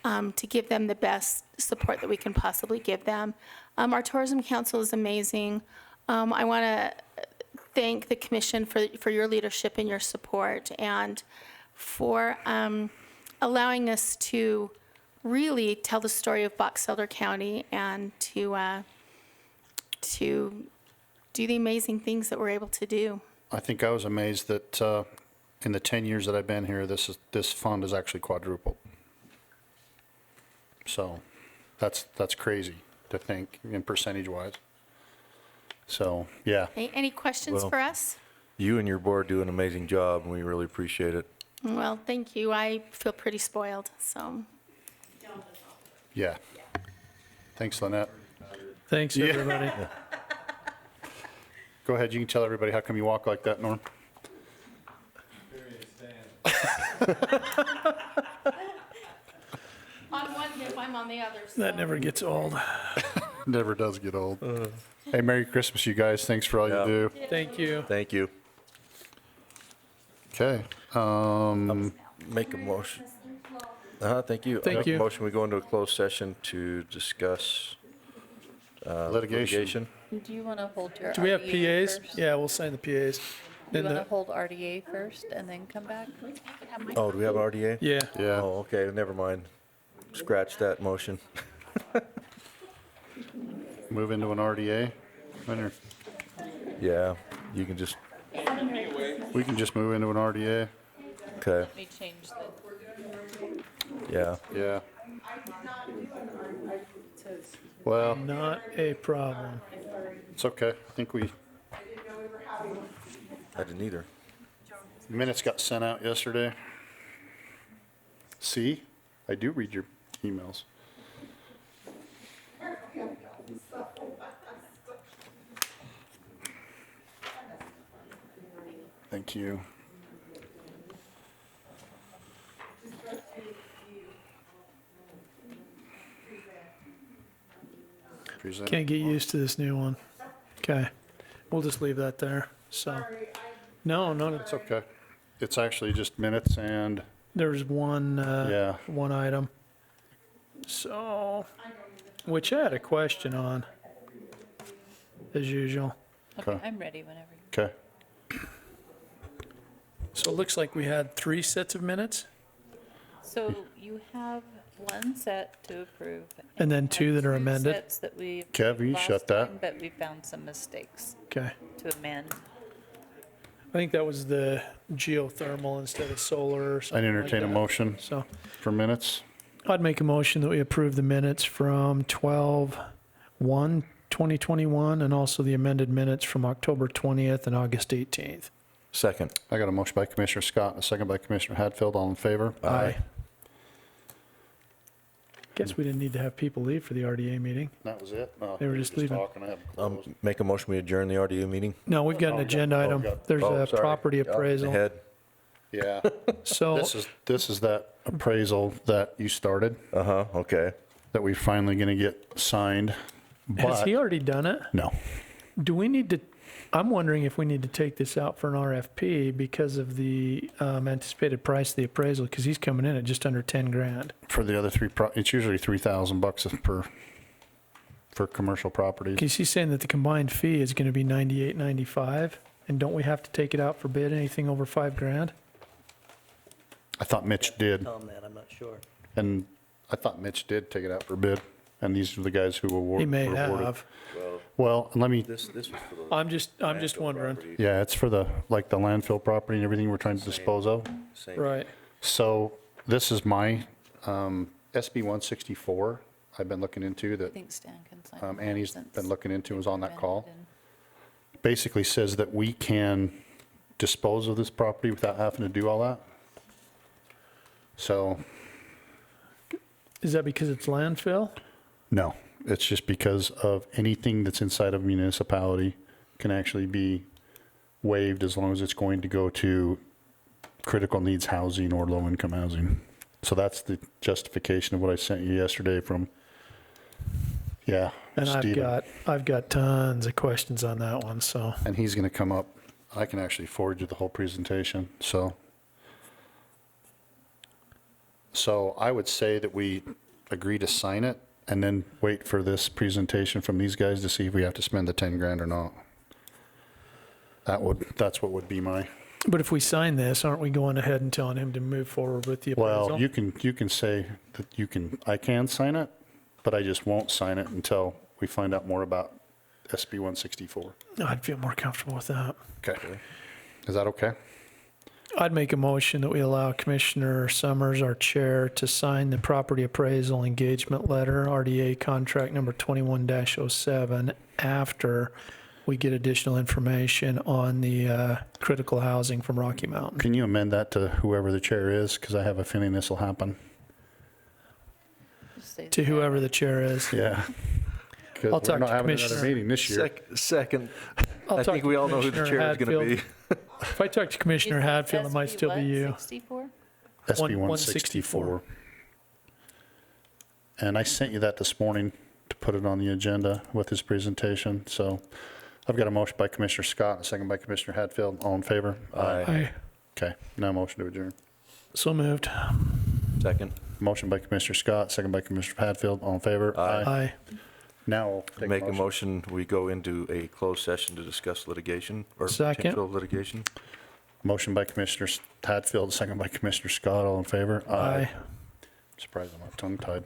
to give them the best support that we can possibly give them. Our tourism council is amazing. I want to thank the commission for your leadership and your support, and for allowing us to really tell the story of Box Elder County and to do the amazing things that we're able to do. I think I was amazed that in the 10 years that I've been here, this fund is actually quadrupled. So that's crazy to think in percentage-wise. So, yeah. Any questions Well, for us? You and your board do an amazing job, and we really appreciate it. Well, thank you. I feel pretty spoiled, so. Yeah. Thanks, Lynette. Thanks, Yeah. everybody. Go ahead, you can tell everybody how come you walk like that, Norm. On one hip, I'm on the other. That never gets old. Never does get old. Hey, Merry Christmas, you guys. Thanks for all Yeah. you do. Thank you. Thank you. Okay. Make a motion. Thank you. Thank Make you. a motion, we go into a closed session to discuss Litigation. Do you want to hold your Do we have RDA PAs? first? Yeah, we'll sign the PAs. Do you And want the- to hold RDA first and then come back? Oh, do we have RDA? Yeah. Yeah. Oh, okay, never mind. Scratch that motion. Move into an RDA. Winner. Yeah, you can just, We can just move into an RDA. okay, Let me change the. yeah. Yeah. Well, Not a problem. it's okay. I think I didn't either. minutes got sent out yesterday. See? I do read your emails. Thank you. Present. Can't get used to this new one. Okay. We'll just leave that there. So, no, It's okay. It's actually just minutes and, there's one, yeah. one item. So, which I had a question on, as usual. Okay, I'm ready whenever. Okay. So it looks like we had 3 sets of minutes, So you have one set to approve. and then 2 that are amended. Sets that we Kev, approved you last shut that. time, but we found some mistakes Okay. to amend. I think that was the geothermal instead of solar or I'd something like entertain a that. motion So for minutes. I'd make a motion that we approve the minutes from 12/1/2021 and also the amended minutes from October 20th and August 18th. Second. I got a motion by Commissioner Scott and a second by Commissioner Hadfield. All in favor? Aye. Guess we didn't need to have people leave for the RDA meeting. That was it? No, They were just leaving. talking. I haven't closed. Make a motion, we adjourn the RDU meeting? No, we've got an agenda item. There's Oh, a sorry. property Up appraisal. ahead. Yeah. So This is that appraisal that you started, Uh-huh, okay. that we're finally going to get signed. has But, he already done it? no. Do we need to, I'm wondering if we need to take this out for an RFP because of the anticipated price of the appraisal, because he's coming in at just under 10 grand. For the other 3, it's usually $3,000 for commercial properties. Because he's saying that the combined fee is going to be 98.95, and don't we have to take it out for bid, anything over 5 grand? I thought Mitch did, Tell them that, I'm not sure. and I thought Mitch did take it out for bid, and these are the guys who awarded. He may have. Well, let me, This was for the. I'm just wondering. yeah, it's for the landfill property and everything we're trying to dispose of. Same. Right. So this is my SB 164 I've been looking into I that think Stan can sign. Annie's since been looking into, was on that call. amended Basically says that we can dispose of this property without having to do all that. So, Is that because it's landfill? no, it's just because of anything that's inside of a municipality can actually be waived as long as it's going to go to critical needs housing or low-income housing. So that's the justification of what I sent you yesterday from, yeah, And Stephen. I've got tons of questions on that one, so. And he's going to come up, I can actually forward you the whole presentation, so. So I would say that we agree to sign it and then wait for this presentation from these guys to see if we have to spend the 10 grand or not. That's what would be my, But if we sign this, aren't we going ahead and telling him to move forward with the appraisal? well, you can say that I can sign it, but I just won't sign it until we find out more about SB 164. I'd feel more comfortable with that. Okay. Is that okay? I'd make a motion that we allow Commissioner Summers, our chair, to sign the property appraisal engagement letter, RDA contract number 21-07, after we get additional information on the critical housing from Rocky Mountain. Can you amend that to whoever the chair is? Because I have a feeling this will happen. Just say To whoever the chair is. Yeah. Because I'll we're talk not to having another Commissioner. meeting this year. Second. I'll I talk think to we all know who the Commissioner chair is going to be. Hadfield. If I talk to Commissioner Hadfield, it might still be you. 64? SB 164. 164. And I sent you that this morning to put it on the agenda with his presentation. So I've got a motion by Commissioner Scott, a second by Commissioner Hadfield. All in favor? Aye. Okay, now motion to adjourn. So moved. Second. Motion by Commissioner Scott, second by Commissioner Hadfield. All in favor? Aye. Now I'll take Make a motion, we go into a closed session to discuss litigation or Second. potential litigation. Motion by Commissioner Hadfield, second by Commissioner Scott. All in favor? Aye. Surprised I'm not tongue-tied.